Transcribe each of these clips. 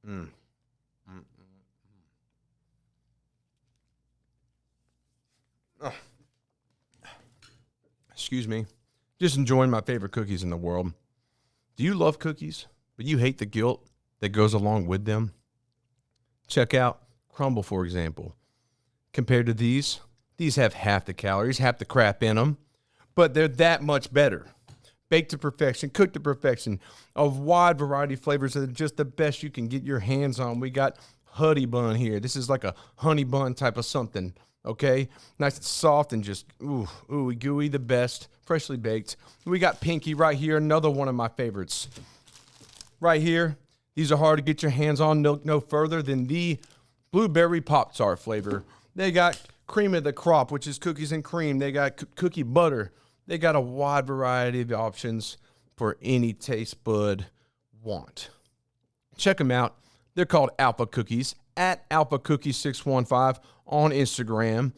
Mm. Oh. Excuse me. Just enjoying my favorite cookies in the world. Do you love cookies, but you hate the guilt that goes along with them? Check out Crumble, for example. Compared to these have half the calories, half the crap in them, but they're that much better. Baked to perfection, cooked to perfection, a wide variety of flavors that are just the best you can get your hands on. We got honey bun here. This is like a honey bun type of something, okay? Nice and soft and just ooey gooey, the best, freshly baked. We got Pinky right here, another one of my favorites. Right here, these are hard to get your hands on no further than the blueberry Pop-Tart flavor. They got cream of the crop, which is cookies and cream. They got cookie butter. They got a wide variety of options for any taste bud want. Check them out. They're called Alpha Cookies, at Alpha Cookies 615 on Instagram.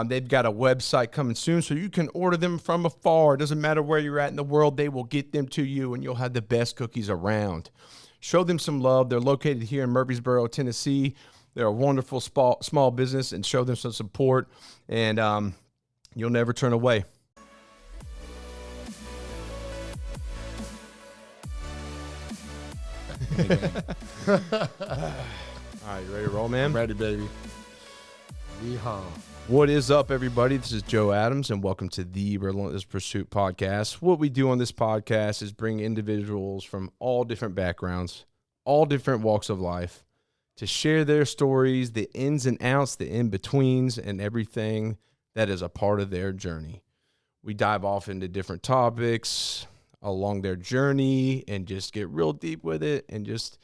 They've got a website coming soon, so you can order them from afar. It doesn't matter where you're at in the world. They will get them to you, and you'll have the best cookies around. Show them some love. They're located here in Murfreesboro, Tennessee. They're a wonderful small business, and show them some support, and you'll never turn away. All right, you ready to roll, man? I'm ready, baby. Yeehaw. What is up, everybody? This is Joe Adams, and welcome to the Relentless Pursuit Podcast. What we do on this podcast is bring individuals from all different backgrounds, all different walks of life, to share their stories, the ins and outs, the in-betweens, and everything that is a part of their journey. We dive off into different topics along their journey and just get real deep with it and just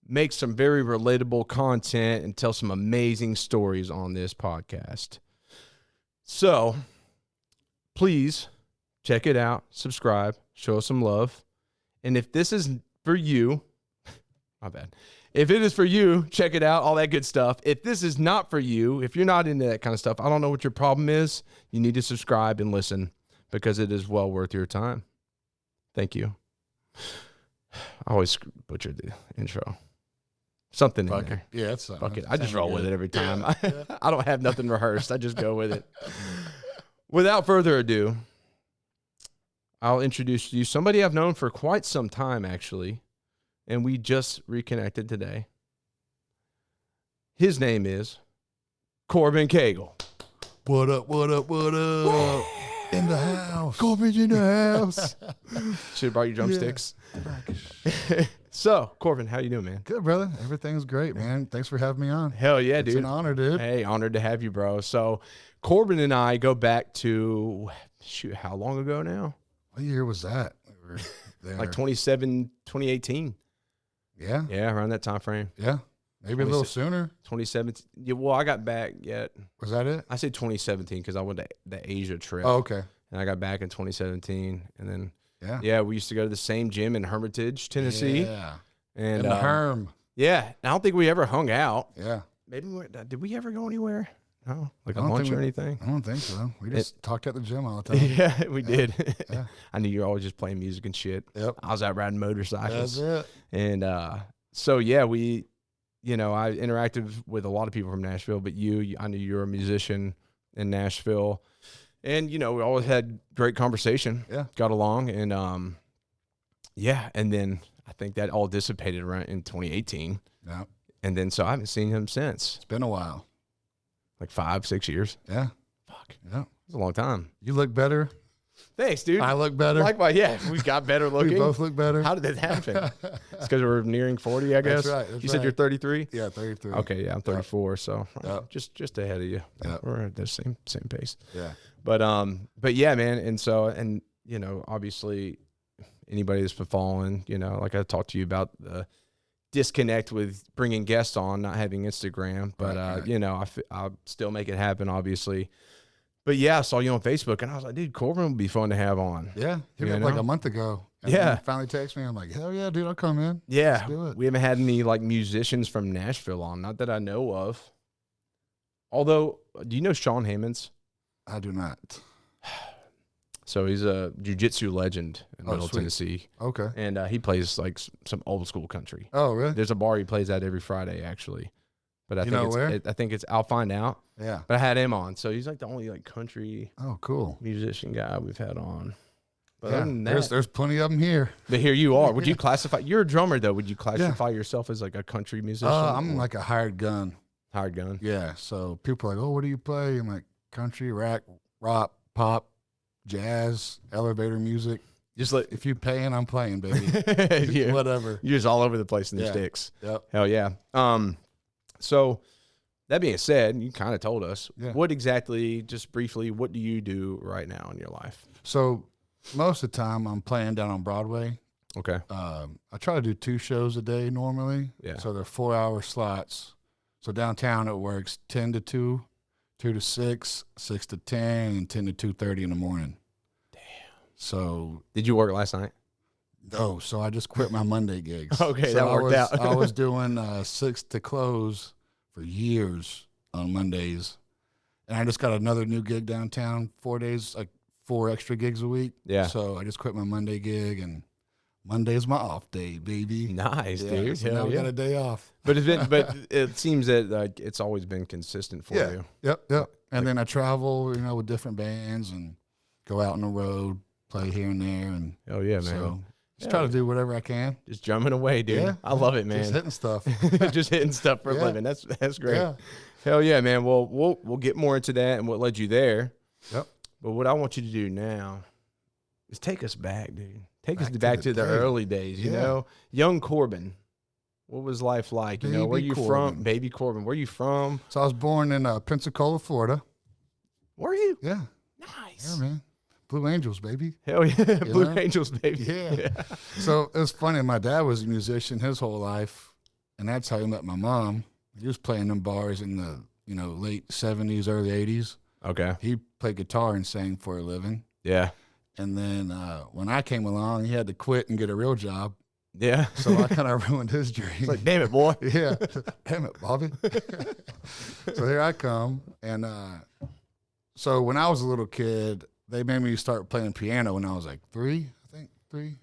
make some very relatable content and tell some amazing stories on this podcast. So please check it out, subscribe, show us some love. And if this is for you, my bad. If it is for you, check it out, all that good stuff. If this is not for you, if you're not into that kind of stuff, I don't know what your problem is. You need to subscribe and listen because it is well worth your time. Thank you. I always butcher the intro. Something in there. Yeah, it's Fuck it. I just roll with it every time. Yeah. I don't have nothing rehearsed. I just go with it. Without further ado, I'll introduce to you somebody I've known for quite some time, actually, and we just reconnected today. His name is Corbin Cagle. What up, what up, what up? In the house. Corbin's in the house. Should have brought you drumsticks. Yeah. So, Corbin, how you doing, man? Good, brother. Everything's great, man. Thanks for having me on. Hell yeah, dude. It's an honor, dude. Hey, honored to have you, bro. So, Corbin and I go back to, how long ago now? What year was that? We were there. Like 2018. Yeah? Yeah, around that time frame. Yeah. Maybe a little sooner. 2017. Yeah, well, I got back yet. Was that it? I say 2017 because I went to the Asia trip. Oh, okay. And I got back in 2017. And then, yeah, we used to go to the same gym in Hermitage, Tennessee. Yeah. And in the Herm. Yeah. I don't think we ever hung out. Yeah. Maybe did we ever go anywhere? No, like a lunch or anything? I don't think so. We just talked at the gym all the time. Yeah, we did. Yeah. I knew you were always just playing music and shit. Yep. I was out riding motorcycles. That's it. And so, yeah, I interacted with a lot of people from Nashville, but I knew you were a musician in Nashville. And, we always had great conversation. Yeah. Got along. And, and then I think that all dissipated around in 2018. Yeah. And then, so I haven't seen him since. It's been a while. Like 5-6 years. Yeah. Fuck. Yeah. It's a long time. You look better. Thanks, dude. I look better. Likewise, yeah. We got better looking. We both look better. How did that happen? It's because we're nearing 40, I guess. That's right. You said you're 33? Yeah, 33. Okay, yeah, I'm 34, so Yep. just ahead of you. Yep. We're at the same pace. Yeah. But yeah, man, and so obviously anybody that's been following, like I talked to you about the disconnect with bringing guests on, not having Instagram, but right. I'll still make it happen, obviously. But yeah, I saw you on Facebook, and I was like, dude, Corbin would be fun to have on. Yeah, he was like a month ago. And Yeah. he finally texted me. I'm like, hell yeah, dude, I'll come in. Yeah, Let's do it. we haven't had any like musicians from Nashville on, not that I know of. Although, do you know Sean Hammonds? I do not. So he's a jiu-jitsu legend in Middle sweet. Tennessee. Okay. And he plays like some old school country. Oh, really? There's a bar he plays at every Friday, actually. But I You think know it's, where? I think it's. I'll find out. Yeah. But I had him on, so he's like the only like country Oh, cool. musician guy we've had on. But Yeah. other than that, There's plenty of them here. but here you are. Would you classify? You're a drummer though. Would you classify yourself as like a country musician? I'm or like a hired gun. hired gun. Yeah. So people are like, oh, what do you play? I'm like, country, rock, pop, jazz, elevator music. Just like If you paying, I'm playing, baby. yeah. Whatever. You're just all over the place in the Yeah. sticks. Yep. Hell yeah. So that being said, you kind of told us Yeah. what exactly, just briefly, what do you do right now in your life? So most of the time I'm playing down on Broadway. Okay. I try to do 2 shows a day normally. Yeah. So they're 4-hour slots. So downtown it works 10 to 2, 2 to 6, 6 to 10, and 10 to 2:30 in the morning. Damn. So Did you work last night? no, so I just quit my Monday gigs. Okay, So that worked out. I was doing 6 to close for years on Mondays, and I just got another new gig downtown. 4 days, like 4 extra gigs a week. Yeah. So I just quit my Monday gig, and Monday's my off day, baby. Nice, Yeah, dude. so now Hell we yeah. got a day off. But it seems that like it's always been consistent for you. Yep. And then I travel, with different bands and go out on the road, play here and there, and Hell yeah, man. so just try to do whatever I can. Just drumming away, dude. Yeah, I love it, man. Just hitting stuff. Just hitting stuff for a Yeah. living. That's great. Yeah. Hell yeah, man. Well, we'll get more into that and what led you there. Yep. But what I want you to do now is take us back, dude. Take us Back to back the to the day. early days, you Yeah. know? Young Corbin. What was life like? You know, where Baby you from? Corbin. Baby Corbin. Where you from? So I was born in Pensacola, Florida. Where are you? Yeah. Nice. Yeah, man. Blue Angels, baby. Hell yeah. Blue know? Angels, baby. Yeah. So it was funny. My dad was a musician his whole life, and that's how he met my mom. He was playing in bars in the late 70s, early 80s. Okay. He played guitar and sang for a living. Yeah. And then when I came along, he had to quit and get a real job. Yeah. So I kind of ruined his dream. It's like, damn it, boy. Yeah. Damn it, Bobby. So here I come. And so when I was a little kid, they made me start playing piano when I was like 3, I think, 3.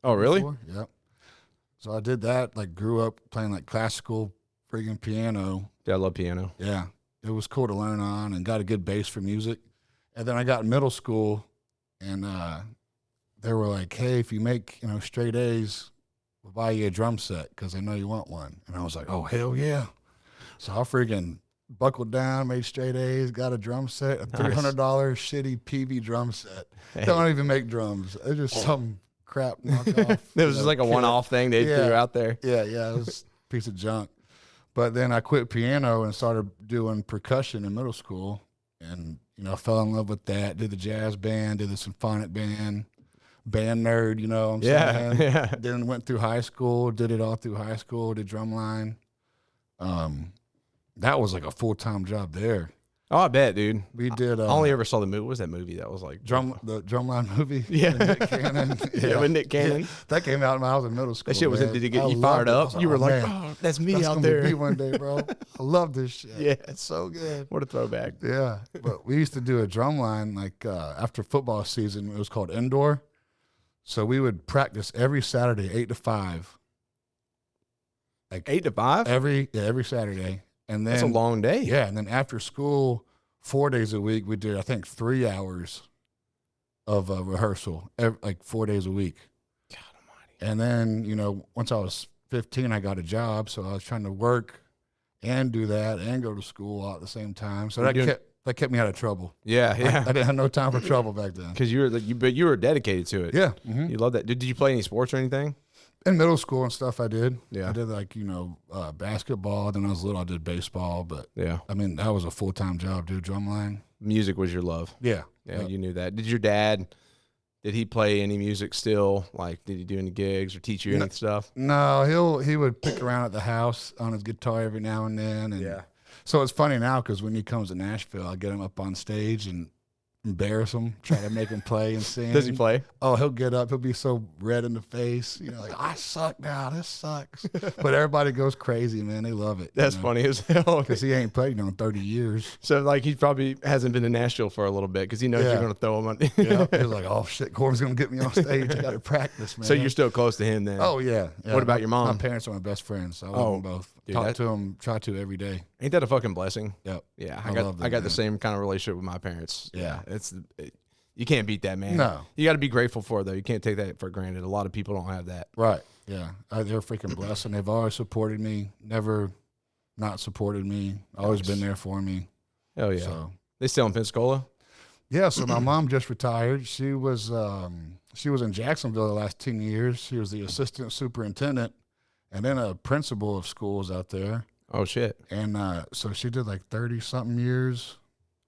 Oh, really? 4. Yep. So I did that, like grew up playing like classical friggin' piano. Yeah, I love piano. Yeah. It was cool to learn on and got a good base for music. And then I got in middle school and they were like, hey, if you make, straight A's, we'll buy you a drum set because I know you want one. And I was like, oh, hell yeah. So I freaking buckled down, made straight A's, got a drum set, a $300 shitty PV drum set. Hey. Don't even make drums. It's just some crap knockoff. It was just like a one-off thing they threw out there. Yeah, it was a piece of junk. But then I quit piano and started doing percussion in middle school and, fell in love with that, did the jazz band, did the symphonic band nerd, what I'm saying? Yeah. Then went through high school, did it all through high school, did drumline. That was like a full-time job there. Oh, I bet, dude. We did I only ever saw the movie. What was that movie that was like? the drumline movie. Yeah. with Nick Cannon. Yeah, with Nick Cannon. Yeah. That came out when I was in middle school. That shit was man. did it get I you loved fired it. I up? was You were like, man, oh, that's me that's out gonna there. be me one day, bro. I love this shit. Yeah. It's so good. What a throwback. Yeah, but we used to do a drum line like after football season. It was called indoor. So we would practice every Saturday, 8 to 5. Like 8 to 5? every Saturday, and then That's a long day. yeah, and then after school, 4 days a week, we did I think 3 hours of rehearsal, like 4 days a week. God almighty. And then once I was 15, I got a job, so I was trying to work and do that and go to school all at the same time. So that kept me out of trouble. Yeah, yeah. I didn't have no time for trouble back then. Because you were like, but you were dedicated to it. Yeah. You love that. Did you play any sports or anything? In middle school and stuff, I did. Yeah. I did like, basketball. Then I was little, I did baseball. But, Yeah. I mean, that was a full-time job, dude, drumline. Music was your love. Yeah. Yeah, you knew that. Did your dad, did he play any music still? Like, did he do any gigs or teach you any stuff? No, he would pick around at the house on his guitar every now and then. And so it's funny now because when he comes to Nashville, I get him up on stage and embarrass him, try to make him play and sing. Does he play? Oh, he'll get up. He'll be so red in the face. You know, like, I suck now. This sucks. But everybody goes crazy, man. They love it. That's funny as hell. Because he ain't played in 30 years. So, like, he probably hasn't been to Nashville for a little bit because he knows you're going to throw him on. Yeah. He's like, oh, shit, Corbin's going to get me on stage. I got to practice, man. So you're still close to him then? Oh, yeah. What about your mom? My parents are my best friends. So I love them both. Dude, Talk to them, try to every day. Ain't that a fucking blessing? Yep. Yeah, I love them, I got man. the same kind of relationship with my parents. Yeah. You can't beat that, man. No. You got to be grateful for it, though. You can't take that for granted. A lot of people don't have that. Right. Yeah. They're freaking blessed, and they've always supported me, never not supported me, always been there for me. Hell yeah. So, They still in Pensacola? yeah, so my mom just retired. She was in Jacksonville the last 10 years. She was the assistant superintendent and then a principal of schools out there. Oh, shit. And so she did like 30-something years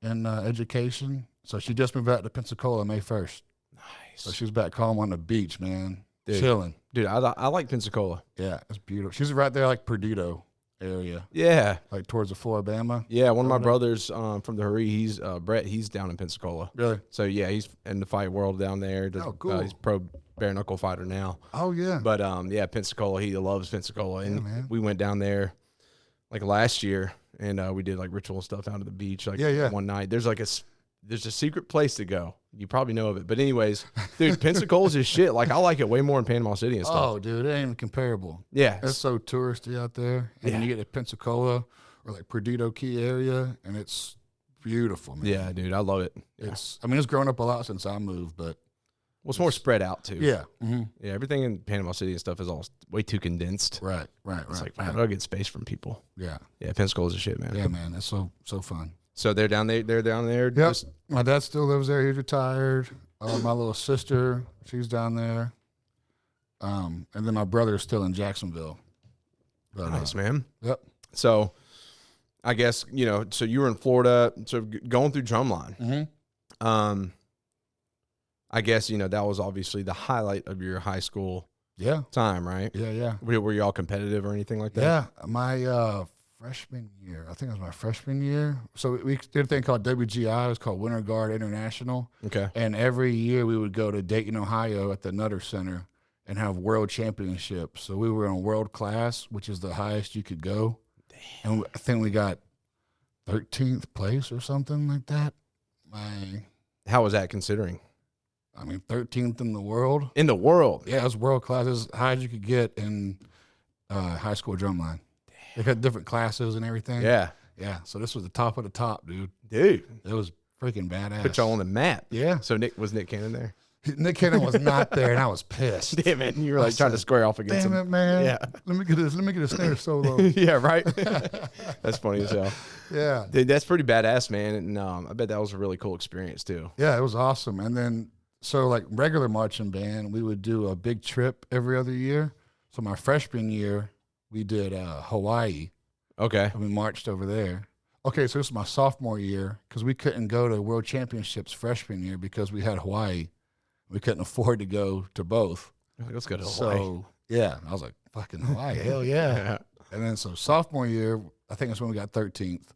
in education. So she just moved back to Pensacola May 1st. Nice. So she's back home on the beach, man, Dude. chilling. Dude, I like Pensacola. Yeah, it's beautiful. She's right there like Perdido area, Yeah. like towards the Floribama. Yeah, one of my brothers from the Hurry, he's Brett, he's down in Pensacola. Really? So, yeah, he's in the fight world down there. Oh, cool. He's pro bare knuckle fighter now. Oh, yeah. But, yeah, Pensacola, he loves Pensacola. And man. we went down there, like, last year, and we did, like, ritual stuff out at the beach, like, one night. There's a secret place to go. You probably know of it. But anyways, dude, Pensacola's is shit. Like, I like it way more in Panama City and stuff. Oh, dude, it ain't even comparable. Yeah. It's so touristy out there. And then you get to Pensacola or like Perdido Key area, and it's beautiful, man. Yeah, dude, I love it. It's grown up a lot since I moved, but Well, it's more spread out, too. yeah. Mm-hmm. Yeah, everything in Panama City and stuff is all way too condensed. Right. It's like, how do I get space from people? Yeah. Yeah, Pensacola's a shit, man. Yeah, man. It's so fun. So they're down there. They're down there. Yep. My dad still lives there. He's retired. My little sister, she's down there. And then my brother is still in Jacksonville. But, Nice, man. Yep. So I guess, so you were in Florida, so going through Drumline. Mm-hmm. I guess, that was obviously the highlight of your high school time, right? Yeah. Were you all competitive or anything like that? Yeah. My freshman year, I think it was my freshman year. So we did a thing called WGI. It was called Winter Guard International. Okay. And every year we would go to Dayton, Ohio at the Nutter Center and have world championships. So we were in world class, which is the highest you could go. Damn. And I think we got 13th place or something like that. How was that considering? 13th in the world. In the world? Yeah, it was world class. It was as high as you could get in high school drumline. They had different classes and everything. Yeah. Yeah. So this was the top of the top, dude. Dude. It was freaking badass. Put y'all on the map. Yeah. So Nick Cannon there? Nick Cannon was not there, and I was pissed. Damn it. You were like trying to square off against him. Damn it, man. Yeah. Let me get a snare solo. Yeah, right? That's funny as hell. Yeah. Dude, that's pretty badass, man. And I bet that was a really cool experience, too. Yeah, it was awesome. And then, so like regular marching band, we would do a big trip every other year. So my freshman year, we did Hawaii. Okay. And we marched over there. Okay, so this was my sophomore year because we couldn't go to World Championships freshman year because we had Hawaii. We couldn't afford to go to both. Let's go to Hawaii. So, yeah, I was like, fucking Hawaii, hell yeah. And then so sophomore year, I think that's when we got 13th.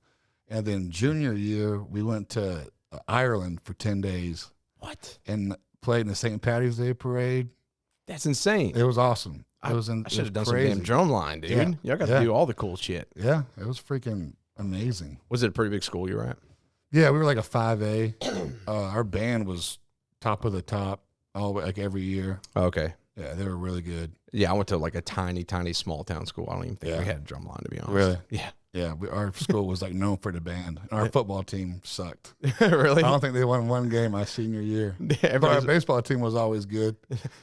And then junior year, we went to Ireland for 10 days. What? And played in the St. Patty's Day parade. That's insane. It was awesome. I should have done some damn drum line, dude. Yeah. Y'all got to do all the cool shit. Yeah, it was freaking amazing. Was it a pretty big school you were at? Yeah, we were like a 5A. Our band was top of the top like every year. Oh, okay. Yeah, they were really good. Yeah, I went to like a tiny small town school. I don't even think we had a drum line, to be honest. Really? Yeah. Yeah, our school was like known for the band. And our football team sucked. Really? I don't think they won one game my senior year. But our baseball team was always good.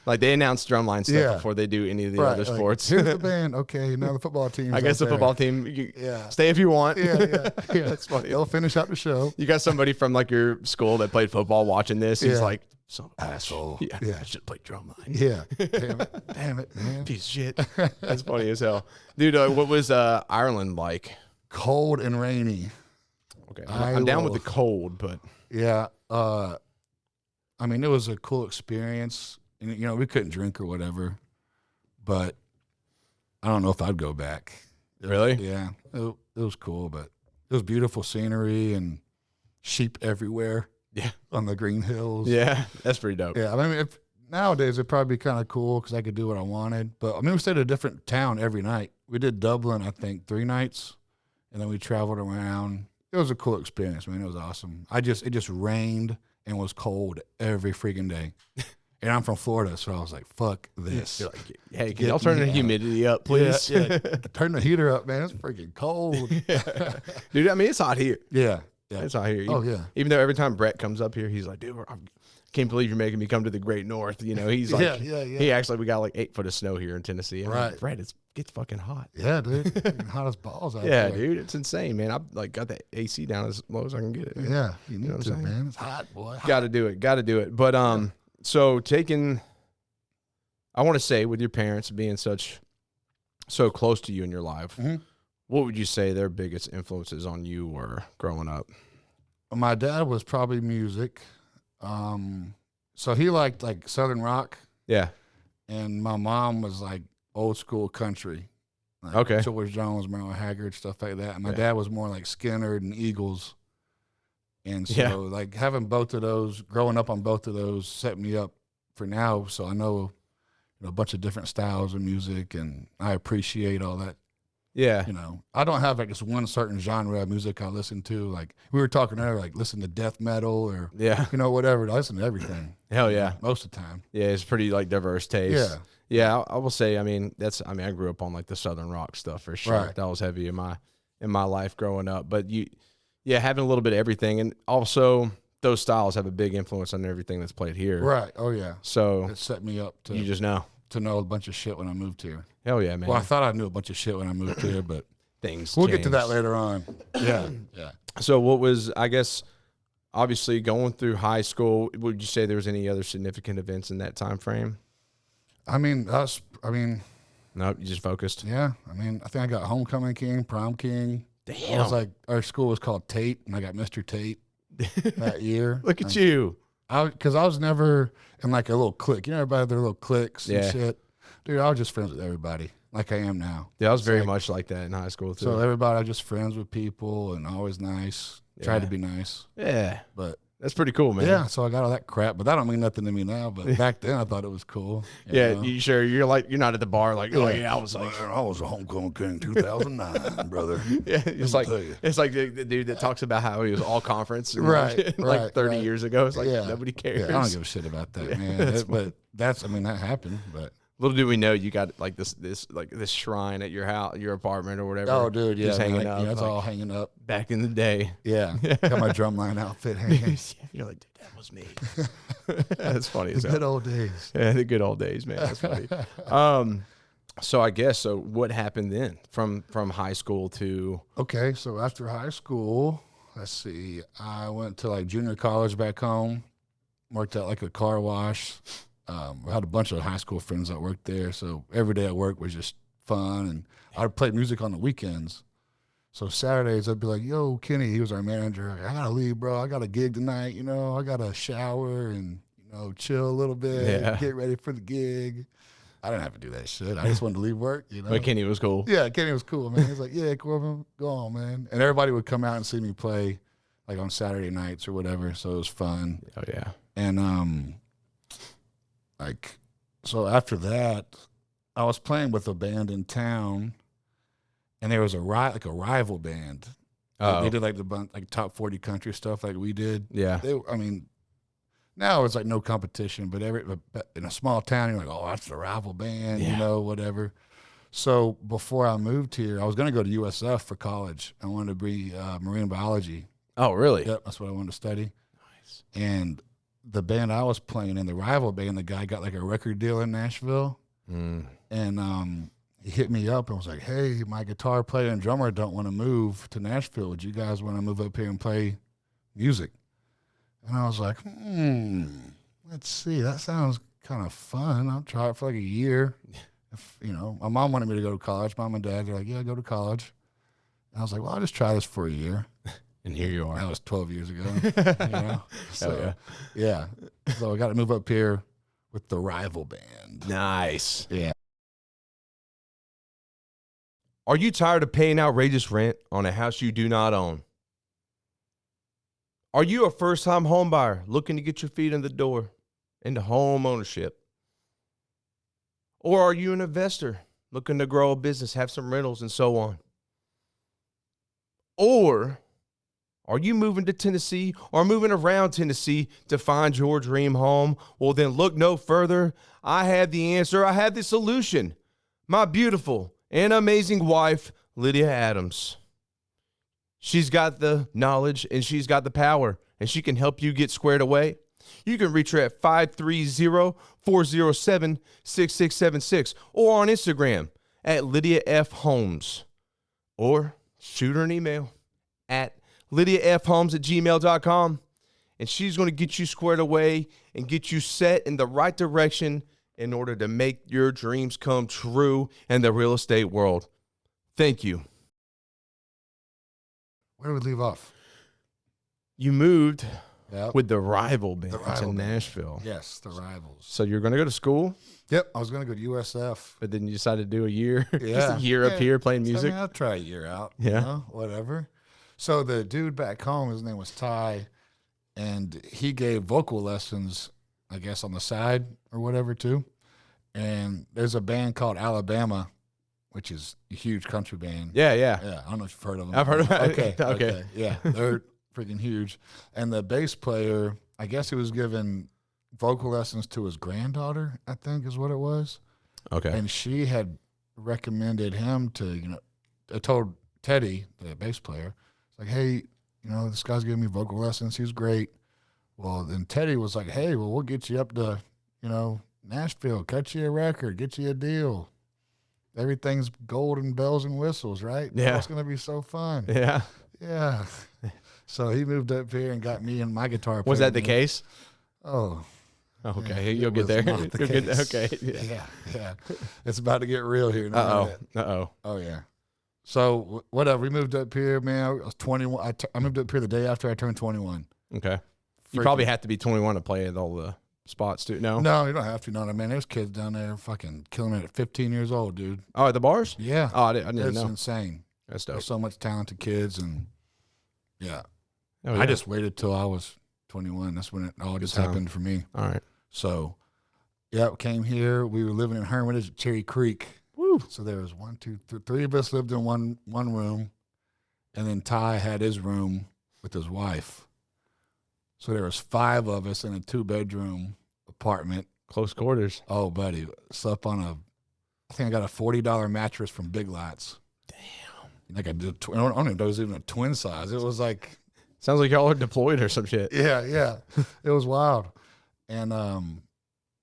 Like they announce drumline stuff before they do any of the other sports. Here's the band. Okay, now the football team. I guess the football team. Stay if you want. Yeah. That's funny. They'll finish out the show. You got somebody from like your school that played football watching this. He's like, some asshole. Yeah, I should play drumline. Yeah. Damn it, man. Piece of shit. That's funny as hell, dude. What was Ireland like? Cold and rainy. Okay, I'm down with the cold, but yeah. I mean, it was a cool experience. And, we couldn't drink or whatever, but I don't know if I'd go back. Really? Yeah, it was cool, but it was beautiful scenery and sheep everywhere. Yeah. on the green hills. Yeah. That's pretty dope. Yeah, I mean, if nowadays it'd probably be kind of cool because I could do what I wanted. But I mean, we stayed at a different town every night. We did Dublin, I think, 3 nights, and then we traveled around. It was a cool experience, man. It was awesome. It just rained and was cold every freaking day. And I'm from Florida, so I was like, "Fuck this." You're like, hey, can y'all turn the humidity up, please? Yeah, turn the heater up, man. It's freaking cold. Yeah. Dude, I mean, it's hot here. Yeah. It's hot here. Oh, yeah. Even though every time Brett comes up here, he's like, dude, I can't believe you're making me come to the great north. You know, he's like, we got like 8 foot of snow here in Tennessee. I'm like, Brett, it gets fucking hot. Yeah, dude. Hot as balls out Yeah, there. dude, it's insane, man. I've like got the AC down as low as I can get it. Yeah, you need know what to, I'm saying? man. It's hot, boy. Got to do it. But so I want to say, with your parents being so close to you in your life, what would you say their biggest influences on you were growing up? My dad was probably music. So he liked like Southern rock. Yeah. And my mom was like old school country. Like Okay. George Jones, Merle Haggard, stuff like that. And my dad was more like Skinner and Eagles. And so like having both of those, growing up on both of those set me up for now. So I know a bunch of different styles of music, and I appreciate all that. Yeah. You know, I don't have like this one certain genre of music I listen to. Like we were talking earlier, like listen to death metal or, whatever. I listen to everything. Hell yeah. Most of the time. Yeah. It's pretty like diverse taste. Yeah. Yeah. I will say, I mean, I grew up on like the Southern rock stuff for sure. Right. That was heavy in my life growing up, but having a little bit of everything. And also those styles have a big influence on everything that's played here. Right. Oh yeah. So it set me up to, you just know a bunch of shit when I moved here. Hell yeah, man. Well, I thought I knew a bunch of shit when I moved here, but we'll get to that later on. Yeah. Yeah. So what was, I guess, obviously going through high school, would you say there was any other significant events in that time frame? I mean, Nope, you just focused. Yeah. I mean, I think I got homecoming king, prom king. Damn. I was like, our school was called Tate, and I got Mr. Tate that year. Look at you. Because I was never in like a little clique. You know, everybody had their little cliques and shit. Dude, I was just friends with everybody, like I am now. Yeah, I was very much like that in high school too. So everybody, I was just friends with people and always nice. Tried to be nice. Yeah. But that's pretty cool, man. yeah, so I got all that crap, but that don't mean nothing to me now. But back then, I thought it was cool. Yeah, you sure? You're not at the bar like, oh yeah, I was like, I was a homecoming king 2009, brother. Yeah, it's like the dude that talks about how he was all conference, right? Like 30 years ago. It's like nobody cares. Yeah, I don't give a shit about that, man. But that happened. But little do we know, you got like this shrine at your house, your apartment or whatever. Oh, dude, yeah, just hanging up. Yeah, it's all hanging up. Back in the day. Yeah, got my drumline outfit hanging. You're like, dude, that was me. That's funny. The good old days. Yeah, the good old days, man. That's funny. So I guess what happened then from high school to? Okay, so after high school, let's see, I went to like junior college back home. Worked at like a car wash. I had a bunch of high school friends that worked there, so every day at work was just fun, and I'd play music on the weekends. So Saturdays, I'd be like, yo, Kenny, he was our manager. I got to leave, bro. I got a gig tonight, I got to shower and, chill a little bit, get ready for the gig. I didn't have to do that shit. I just wanted to leave work, But Kenny was cool. Yeah, Kenny was cool, man. He was like, yeah, Corbin, go on, man. And everybody would come out and see me play, like on Saturday nights or whatever, so it was fun. Oh, yeah. And, so after that, I was playing with a band in town, and there was a rival band. They did like the top 40 country stuff like we did. Yeah. Now it's like no competition, but in a small town, you're like, oh, that's the rival band, whatever. So before I moved here, I was going to go to USF for college. I wanted to be marine biology. Oh, really? Yep, that's what I wanted to study. Nice. And the band I was playing in, the rival band, the guy got like a record deal in Nashville. And he hit me up and was like, hey, my guitar player and drummer don't want to move to Nashville. Would you guys want to move up here and play music? And I was like, let's see. That sounds kind of fun. I'll try it for like a year. My mom wanted me to go to college. Mom and dad, they're like, yeah, go to college. And I was like, well, I'll just try this for a year. And here you are. That was 12 years ago. So, yeah. So I got to move up here with the rival band. Nice. Yeah. Are you tired of paying outrageous rent on a house you do not own? Are you a first-time home buyer looking to get your feet in the door into home ownership? Or are you an investor looking to grow a business, have some rentals, and so on? Or are you moving to Tennessee or moving around Tennessee to find your dream home? Well, then look no further. I have the answer. I have the solution. My beautiful and amazing wife, Lydia Adams. She's got the knowledge and she's got the power, and she can help you get squared away. You can reach her at 530-407-6676 or on Instagram at Lydia F. Holmes, or shoot her an email at lydiafholmes@gmail.com, and she's going to get you squared away and get you set in the right direction in order to make your dreams come true in the real estate world. Thank you. Where did we leave off? You moved Yep. with the rival band Rival to band. Nashville. Yes, the Rivals. So you're going to go to school, Yep, I was going to go to USF. but then you decided to do a year, just Yeah. a year up here playing So, music. I'll try a year out. Yeah. You know, whatever. So the dude back home, his name was Ty, and he gave vocal lessons, I guess, on the side or whatever too. And there's a band called Alabama, which is a huge country band. Yeah, yeah. Yeah, I don't know if you've heard of them. I've heard about Okay, it. Okay. Yeah, they're freaking huge. And the bass player, I guess he was giving vocal lessons to his granddaughter, I think is what it was. Okay. And she had recommended him to, I told Teddy, the bass player, it's like, hey, this guy's giving me vocal lessons. He's great. Well, then Teddy was like, hey, well, we'll get you up to, Nashville, cut you a record, get you a deal. Everything's golden bells and whistles, right? Yeah. It's going to be so fun. Yeah. Yeah. So he moved up here and got me and my guitar player. Was that the case? Oh. Okay. Yeah, You'll it get was there. not the You'll get there. case. Okay. Yeah. It's about to get real here. Uh-oh. Oh, yeah. So, whatever. We moved up here, man. I was 21. I moved up here the day after I turned 21. Okay. You probably have to be 21 to play at all the spots, too. No? No, you don't have to. No, man. There's kids down there fucking killing it at 15 years old, dude. Oh, at the bars? Yeah. Oh, I didn't It's know. insane. That's dope. There's so much talented kids, and yeah. Oh, yeah. I just waited till I was 21. That's when it all just time. happened for me. All right. So, yeah, came here. We were living in Hermitage at Cherry Creek. Woo. So there was three of us lived in one room, and then Ty had his room with his wife. So there was 5 of us in a 2-bedroom apartment. Close quarters. Oh, buddy, slept on I think I got a $40 mattress from Big Lots. Damn. Like I don't even know if it was even a twin size. It was like, Sounds like y'all are deployed or some shit. yeah, it was wild. And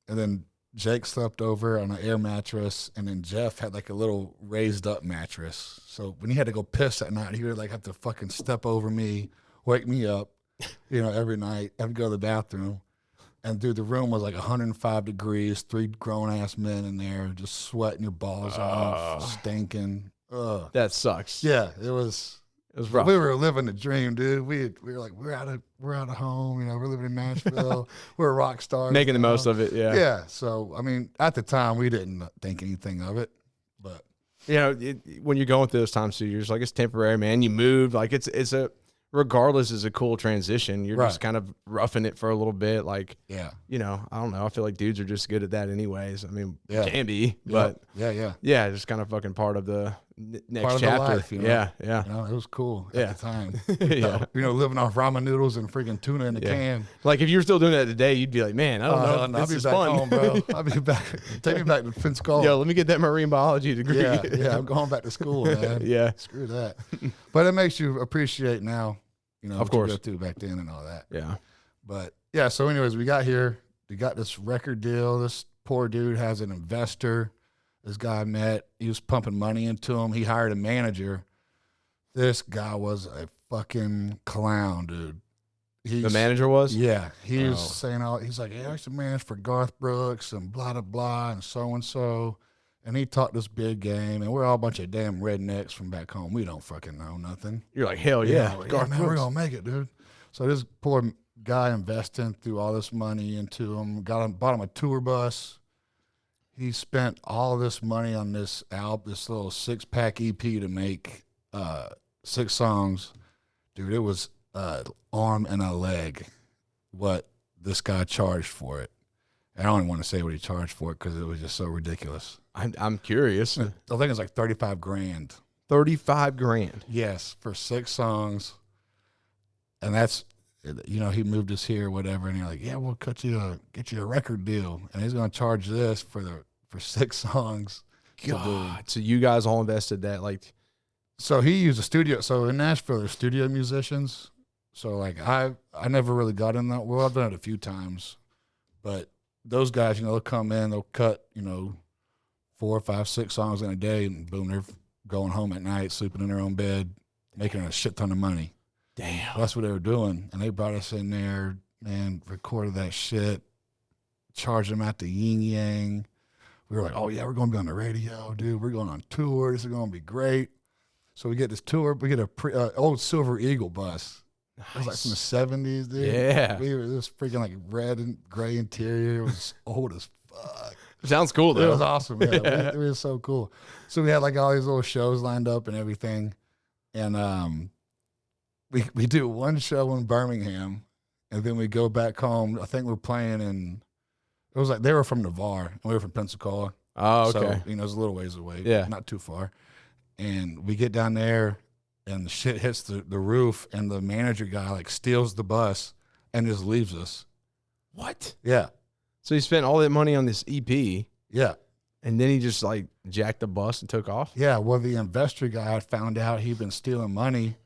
then Jake slept over on an air mattress, and then Jeff had like a little raised up mattress. So when he had to go piss at night, he would like have to fucking step over me, wake me up, every night. I'd go to the bathroom. And dude, the room was like 105 degrees, 3 grown ass men in there, just sweating your balls off, stinking. Ugh. That sucks. Yeah, it was rough. We were living the dream, dude. We were like, we're out of home, we're living in Nashville. We're rock stars. Making the now. most of it, yeah. Yeah. So I mean, at the time we didn't think anything of it. But When you're going through those times too, you're just like, it's temporary, man. You moved. Like regardless is a cool transition. You're just kind of roughing it for a little bit. Like, yeah. I don't know. I feel like dudes are just good at that anyways. I mean, Yeah. can be, but yeah. just kind of fucking part of the next Part of the chapter. life, Yeah. It was cool at the time. Yeah. Living off ramen noodles and freaking tuna in a can. Like if you were still doing that today, you'd be like, man, I don't know. I'll This be is back fun. home, bro. I'll be back. Take me back to Pensacola. Yo, let me get that marine biology degree. Yeah, I'm going back to school, man. Yeah. Screw that. But it makes you appreciate now, of course, what you go through back then and all that. Yeah. But yeah, so anyways, we got here. We got this record deal. This poor dude has an investor. This guy I met. He was pumping money into him. He hired a manager. This guy was a fucking clown, dude. The manager was? Yeah. He was saying he's like, hey, I used to manage for Garth Brooks and blah, blah, blah, and so. And he talked this big game, and we're all a bunch of damn rednecks from back home. We don't fucking know nothing. You're like, hell yeah. Garth man, we're going to make it, dude. So this poor guy investing through all this money into him, bought him a tour bus. He spent all this money on this album, this little 6-pack EP to make 6 songs. Dude, it was arm and a leg what this guy charged for it. And I don't even want to say what he charged for it because it was just so ridiculous. I'm curious. I think it's like 35 grand. 35 grand. Yes, for 6 songs. And that's, he moved us here or whatever. And you're like, yeah, we'll get you a record deal. And he's going to charge this for 6 songs. God. So you guys all invested that, like. So he used a studio. So in Nashville, there's studio musicians. So like I never really got in that. Well, I've done it a few times, but those guys, they'll come in, they'll cut, 4, 5, 6 songs in a day, and boom, they're going home at night, sleeping in their own bed, making a shit ton of money. Damn. That's what they were doing. And they brought us in there, man, recorded that shit, charged them out to yin yang. We were like, oh yeah, we're going to be on the radio, dude. We're going on tour. This is going to be great. So we get this tour. We get a old Silver Eagle bus. Nice. It was like from the 70s, dude. Yeah. It was freaking like red and gray interior. It was old as fuck. Sounds cool, though. It was awesome. Yeah. It was so cool. So we had like all these little shows lined up and everything. And we do one show in Birmingham, and then we go back home. I think we're playing in, it was like they were from Navarre, and we were from Pensacola. Oh, okay. So, it's a little ways away. Yeah. Not too far. And we get down there, and the shit hits the roof, and the manager guy like steals the bus and just leaves us. What? Yeah. So he spent all that money on this EP. Yeah. And then he just like jacked the bus and took off? Yeah. Well, the investor guy had found out he'd been stealing money.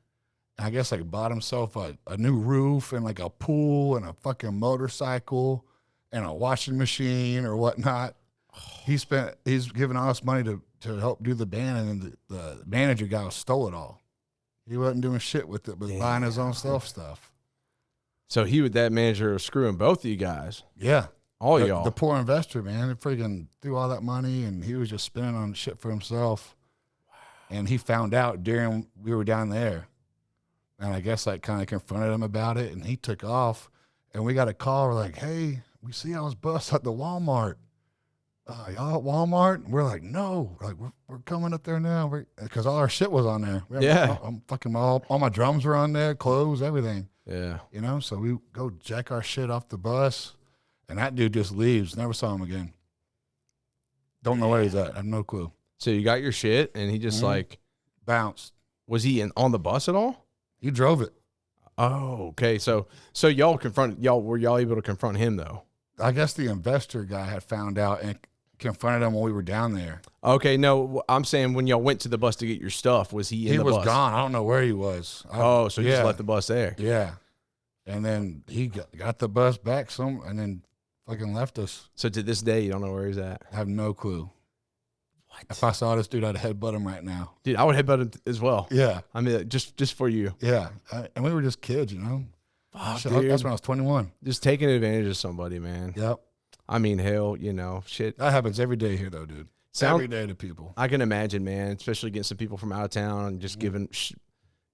I guess like bought himself a new roof and like a pool and a fucking motorcycle and a washing machine or whatnot. He's giving us money to help do the band, and then the manager guy stole it all. He wasn't doing shit with it, but buying his own stuff. So that manager was screwing both of you guys. Yeah. All y'all. The poor investor, man, he freaking threw all that money, and he was just spending on shit for himself. Wow. And he found out during we were down there. And I guess I kind of confronted him about it, and he took off. And we got a call. We're like, hey, we see all this bus at the Walmart. Y'all at Walmart? And we're like, no. We're like, we're coming up there now. Because all our shit was on there. Yeah. I'm fucking all my drums were on there, clothes, everything. Yeah. So we go jack our shit off the bus, and that dude just leaves. Never saw him again. Don't know where he's at. I have no clue. So you got your shit, and he just like bounced. Was he on the bus at all? He drove it. Oh, okay. So were y'all able to confront him though? I guess the investor guy had found out and confronted him when we were down there. Okay, no, I'm saying when y'all went to the bus to get your stuff, was he in the bus? He was gone. I don't know where he was. So he just left the bus there. Yeah. And then he got the bus back and then fucking left us. So to this day, you don't know where he's at? I have no clue. What? If I saw this dude, I'd headbutt him right now. Dude, I would headbutt him as well. Yeah. I mean, just for you. Yeah. And we were just kids, Fuck, That's dude. when I was 21. Just taking advantage of somebody, man. Yep. I mean, hell, shit. That happens every day here, though, dude. Every day to people. I can imagine, man, especially getting some people from out of town and just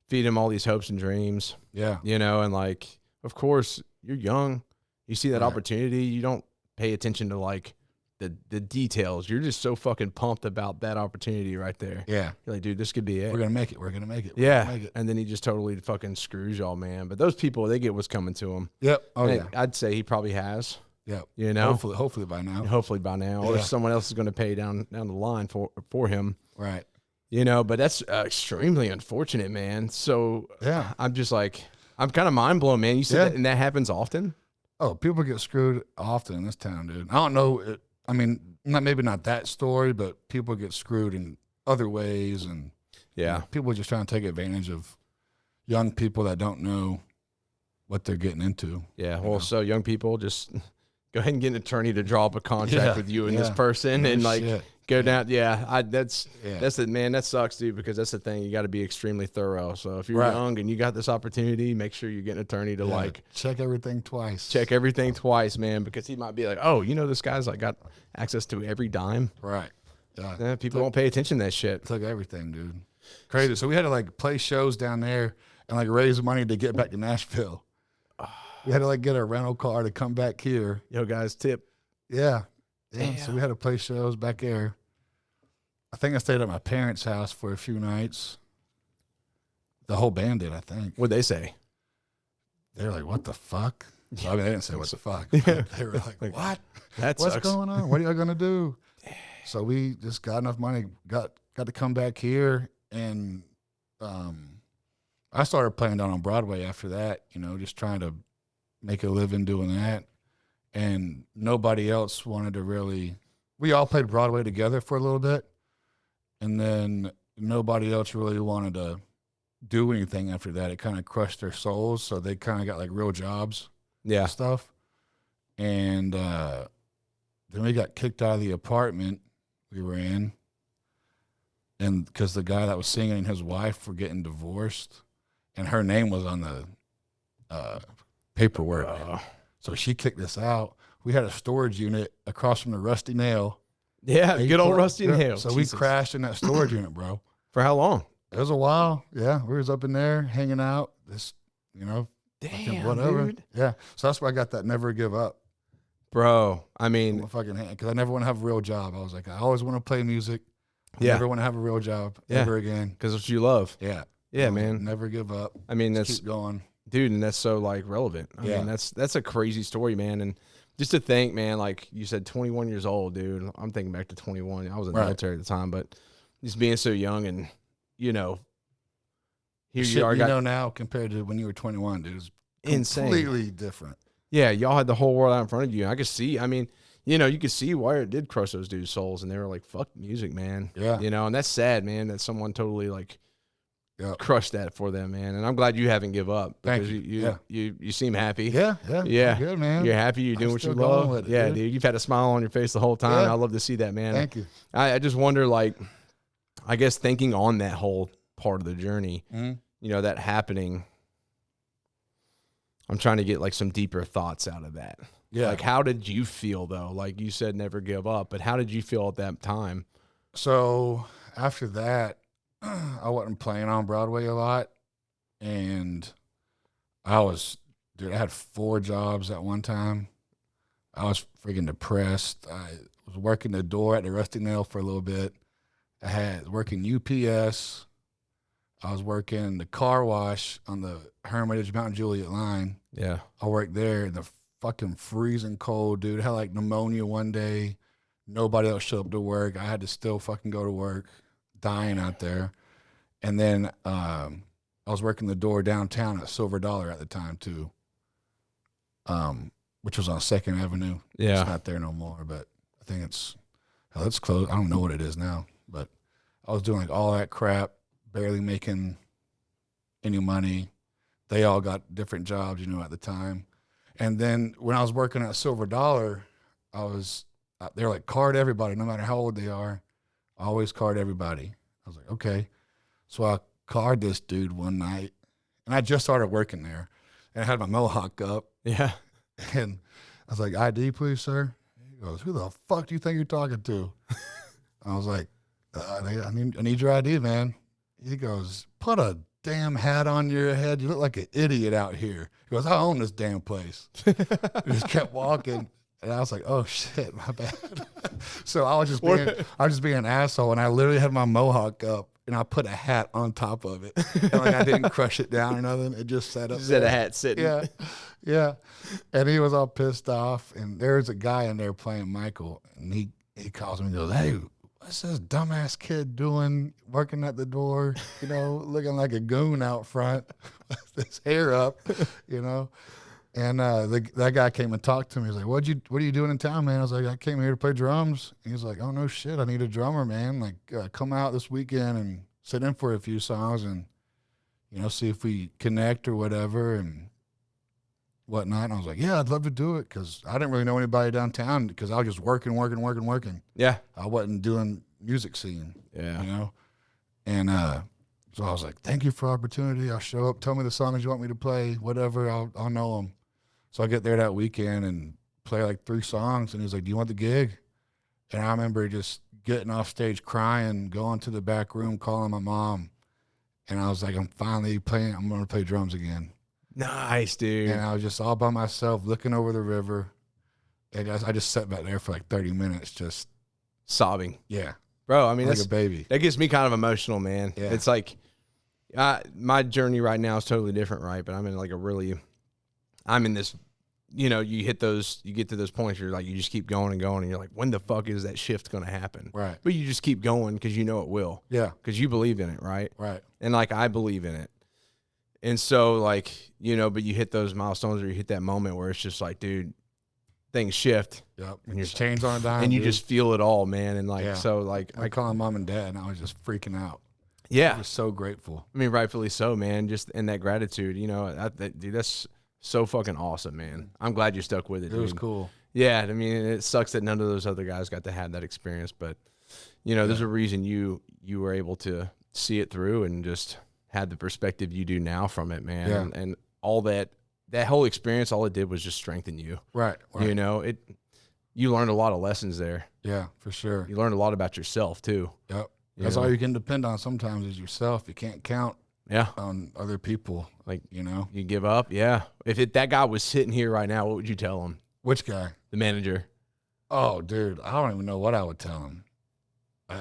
feed them all these hopes and dreams. Yeah. And like, of course, you're young. You see that opportunity. You don't pay attention to like the details. You're just so fucking pumped about that opportunity right there. Yeah. You're like, dude, this could be it. We're going to make it. We're going to make it. And then he just totally fucking screws y'all, man. But those people, they get what's coming to them. Yep. Oh, and yeah. I'd say he probably has. Yep. Hopefully by now. Hopefully by now. Or someone else is going to pay down the line for him. Right. But that's extremely unfortunate, man. So yeah, I'm just like, I'm kind of mind blown, man. You said that, and that happens often? Oh, people get screwed often in this town, dude. I don't know. Maybe not that story, but people get screwed in other ways. And people just trying to take advantage of young people that don't know what they're getting into. Yeah. Well, so young people just go ahead and get an attorney to draw up a contract with you and this person and like go down. Yeah. That's it, man. That sucks, dude, because that's the thing. You got to be extremely thorough. So if you're young and you got this opportunity, make sure you get an attorney to like check everything twice. Check everything twice, man, because he might be like, oh, this guy's like got access to every dime. Right. Yeah. People don't pay attention to that shit. Took everything, dude. Crazy. So we had to like play shows down there and like raise money to get back to Nashville. We had to like get a rental car to come back here. Yo, guys, tip. Yeah. Damn. So we had to play shows back there. I think I stayed at my parents' house for a few nights. The whole band did, I think. What'd they say? they're like, what the fuck? So, I mean, they didn't say what the fuck. Yeah. They were like, what? That What's sucks. going on? What are y'all going to do? So we just got enough money, got to come back here. And I started playing down on Broadway after that, you know, just trying to make a living doing that. And nobody else wanted to really, we all played Broadway together for a little bit. And then nobody else really wanted to do anything after that. It kind of crushed their souls. So they kind of got like real jobs Yeah. and stuff. And then we got kicked out of the apartment we were in. And because the guy that was singing and his wife were getting divorced. And her name was on the paperwork. So she kicked us out. We had a storage unit across from the Rusty Nail. Yeah. Good old Rusty Nail. So Jesus. we crashed in that storage unit, bro. For how long? It was a while. Yeah. We was up in there hanging out. This, you know, Damn, whatever. dude. Yeah. So that's why I got that never give up. Bro, I In mean, my fucking hand. Because I never want to have a real job. I was like, I always want to play music. I Yeah. never want to have a real job ever again. because what you love. Yeah. Yeah, So man. Never give up. I mean, Just that's, keep going. dude, and that's so like relevant. I mean, that's a crazy story, man. And just to think, man, like you said, 21 years old, dude. I'm thinking back to 21. I was in the military at the time, but just being so young and, you know, here Shit you are. you know now compared to when you were 21, dude, it's Insane. completely different. Yeah, y'all had the whole world out in front of you. I could see, I mean, you know, you could see why it did crush those dudes' souls, and they were like, fuck music, man. Yeah. You know, and that's sad, man, that someone totally like Yeah. crushed that for them, man. And I'm glad you haven't give up. Thank Because you. you seem happy. Yeah. Yeah. Good, man. You're happy. You're doing what you still going love. with it, Yeah, dude. dude. You've had a smile on your face the whole time. Yeah. I love to see that, man. Thank you. I just wonder, like, I guess thinking on that whole part of the journey, Mhm. you know, that happening, I'm trying to get like some deeper thoughts out of that. Yeah. Like, how did you feel though? Like you said, never give up, but how did you feel at that time? So after that, I wasn't playing on Broadway a lot. And I had 4 jobs at one time. I was freaking depressed. I was working the door at the Rusty Nail for a little bit. I had working UPS. I was working the car wash on the Hermitage Mount Juliet line. Yeah. I worked there in the fucking freezing cold, dude. I had like pneumonia one day. Nobody else showed up to work. I had to still fucking go to work, dying out there. And then I was working the door downtown at Silver Dollar at the time too, which was on 2nd Avenue. Yeah. It's not there no more, but I think it's closed. I don't know what it is now, but I was doing like all that crap, barely making any money. They all got different jobs, you know, at the time. And then when I was working at Silver Dollar, they're like, card everybody, no matter how old they are. I always card everybody. I was like, okay. So I carded this dude one night, and I just started working there, and I had my mohawk up, Yeah. and I was like, ID, please, sir. He goes, who the fuck do you think you're talking to? I was like, I need your ID, man. He goes, put a damn hat on your head. You look like an idiot out here. He goes, I own this damn place. He just kept walking. And I was like, oh shit, my bad. So I was just being an asshole, and I literally had my mohawk up, and I put a hat on top of it. And like I didn't crush it down or nothing. It just sat up Just there. had a hat sitting. Yeah. Yeah. And he was all pissed off. And there's a guy in there playing Michael, and he calls me and goes, hey, what's this dumbass kid doing working at the door, you know, looking like a goon out front with his hair up, you know? And that guy came and talked to me. He's like, what are you doing in town, man? I was like, I came here to play drums. And he's like, oh, no shit. I need a drummer, man. Like, come out this weekend and sit in for a few songs and, you know, see if we connect or whatever and whatnot. And I was like, yeah, I'd love to do it because I didn't really know anybody downtown because I was just working. Yeah. I wasn't doing music scene, Yeah. you know? And so I was like, thank you for the opportunity. I'll show up. Tell me the songs you want me to play, whatever. I'll know them. So I get there that weekend and play like 3 songs. And he's like, do you want the gig? And I remember just getting off stage crying, going to the back room, calling my mom. And I was like, I'm finally playing. I'm going to play drums again. Nice, dude. And I was just all by myself looking over the river. And I just sat back there for like 30 minutes just, Sobbing. yeah, Bro, I mean, like that's, a baby. that gets me kind of emotional, man. Yeah. It's like my journey right now is totally different, right? But I'm in like a really I'm in this, you get to those points where you're like, you just keep going and going, and you're like, when the fuck is that shift going to happen? Right. But you just keep going because you know it will. Yeah. Because you believe in it, right? Right. And like, I believe in it. And so like, but you hit those milestones, or you hit that moment where it's just like, dude, things shift. Yep. And you're chains on a dime. And you dude. just feel it all, man. And like, so like, I call mom and dad, and I was just freaking out. Yeah. I was so grateful. I mean, rightfully so, man. Just in that gratitude, dude, that's so fucking awesome, man. I'm glad you stuck with it. It was cool. Yeah. I mean, it sucks that none of those other guys got to have that experience, but there's a reason you were able to see it through and just had the perspective you do now from it, man. Yeah. And all that whole experience, all it did was just strengthen you. Right. You learned a lot of lessons there. Yeah, for sure. You learned a lot about yourself too. Yep. That's all you can depend on sometimes is yourself. You can't count on other people. Like, you give up. Yeah. If that guy was sitting here right now, what would you tell him? Which guy? The manager. Oh, dude, I don't even know what I would tell him. I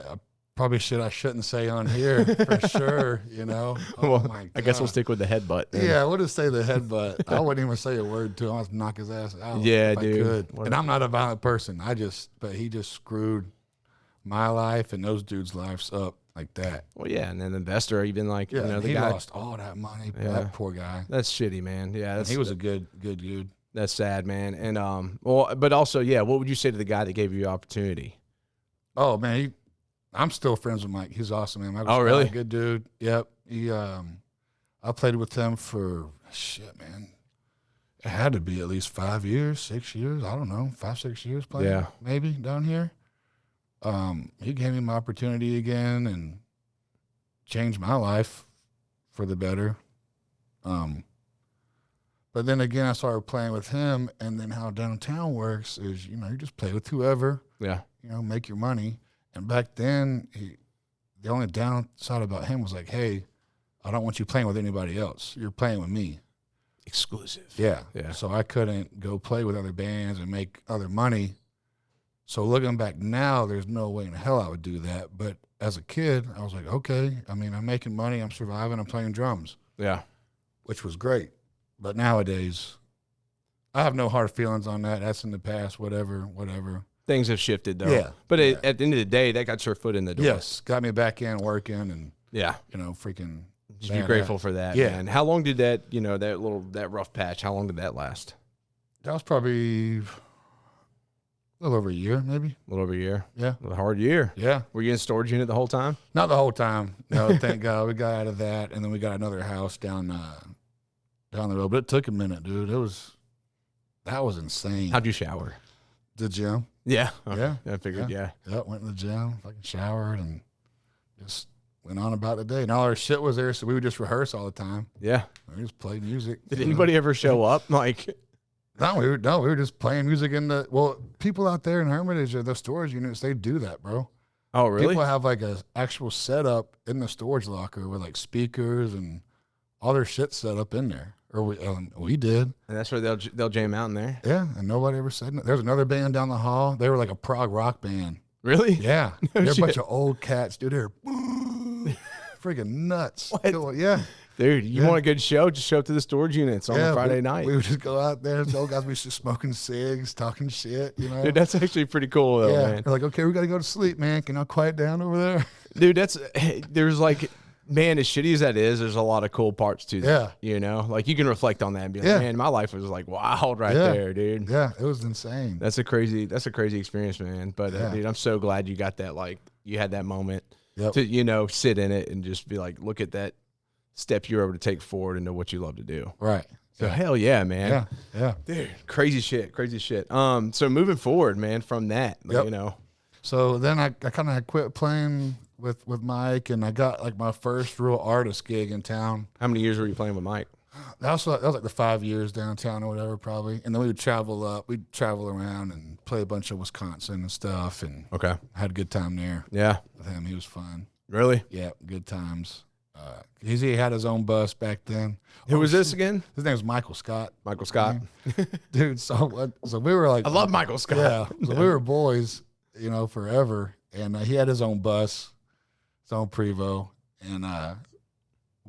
probably I shouldn't say on here for sure, Oh, well, my God. I guess we'll stick with the headbutt. Then. Yeah, we'll just say the headbutt. I wouldn't even say a word to him. I'd knock his ass out. Yeah, if dude. I could. And I'm not a violent person. But he just screwed my life and those dudes' lives up like that. Well, yeah, and then the investor even like, the he guy lost all that money. Yeah. That poor guy. That's shitty, man. Yeah, he was a good dude. That's sad, man. And but also, what would you say to the guy that gave you the opportunity? Oh man, I'm still friends with Mike. He's awesome, man. Oh, really? Good dude. Yep. I played with him for man. It had to be at least 5 years, 6 years. I don't know, 5, 6 years playing. Maybe down here. He gave me my opportunity again and changed my life for the better. But then again, I started playing with him, and then how downtown works is, you just play with whoever. Yeah. Make your money. And back then, the only downside about him was like, hey, I don't want you playing with anybody else. You're playing with me. Exclusive. Yeah. Yeah. So I couldn't go play with other bands and make other money. So looking back now, there's no way in hell I would do that. But as a kid, I was like, okay, I'm making money, I'm surviving, I'm playing drums. Yeah. Which was great. But nowadays, I have no hard feelings on that. That's in the past, whatever. Things have shifted, though. Yeah. But at the end of the day, that got your foot in the door. Yes. Got me back in working and, freaking. Just be grateful for that, man. How long did that, that rough patch, how long did that last? That was probably a little over a year, maybe. A little over a year? Yeah. A hard year. Yeah. Were you in a storage unit the whole time? Not the whole time. No, thank God. We got out of that, and then we got another house down the road. But it took a minute, dude. That was insane. How'd you shower? The gym. Yeah. Yeah. I figured, yeah. Yep, went to the gym, fucking showered, and just went on about the day. And all our shit was there, so we would just rehearse all the time. Yeah. We just played music. Did anybody ever show up? Like, No, we were just playing music people out there in Hermitage or the storage units, they do that, bro. Oh, really? People have like a actual setup in the storage locker with like speakers and all their shit set up in there. Or we did. And that's where they'll jam out in there? Yeah, and nobody ever said nothing. There's another band down the hall. They were like a prog rock band. Really? Yeah. No They're shit. a bunch of old cats, dude. They're freaking nuts. What? Yeah. Dude, you want a good show? Just show up to the storage units on a Friday night. We would just go out there. The old guys be just smoking cigs, talking shit, Dude, that's actually pretty cool, though, man. They're like, okay, we got to go to sleep, man. Can I quiet down over there? Dude, there's like, man, as shitty as that is, there's a lot of cool parts to that. Yeah. Like you can reflect on that and be like, man, my life was like wild there, dude. Yeah, it was insane. That's a crazy experience, man. But dude, I'm so glad you got that, like you had that moment to, sit in it and just be like, look at that step you're able to take forward into what you love to do. Right. So hell yeah, man. Yeah. Dude, crazy shit. So moving forward, man, from that, So then I kind of quit playing with Mike, and I got like my first real artist gig in town. How many years were you playing with Mike? That was like the 5 years downtown or whatever, probably. And then we would travel up. We'd travel around and play a bunch of Wisconsin and stuff, and had a good time there. Yeah. With him, he was fun. Really? Yeah, good times. He had his own bus back then. Who was this again? His name was Michael Scott. Michael Scott. Dude, so we were like... I love Michael Scott. Yeah, so we were boys, forever. And he had his own bus, his own Prevo. And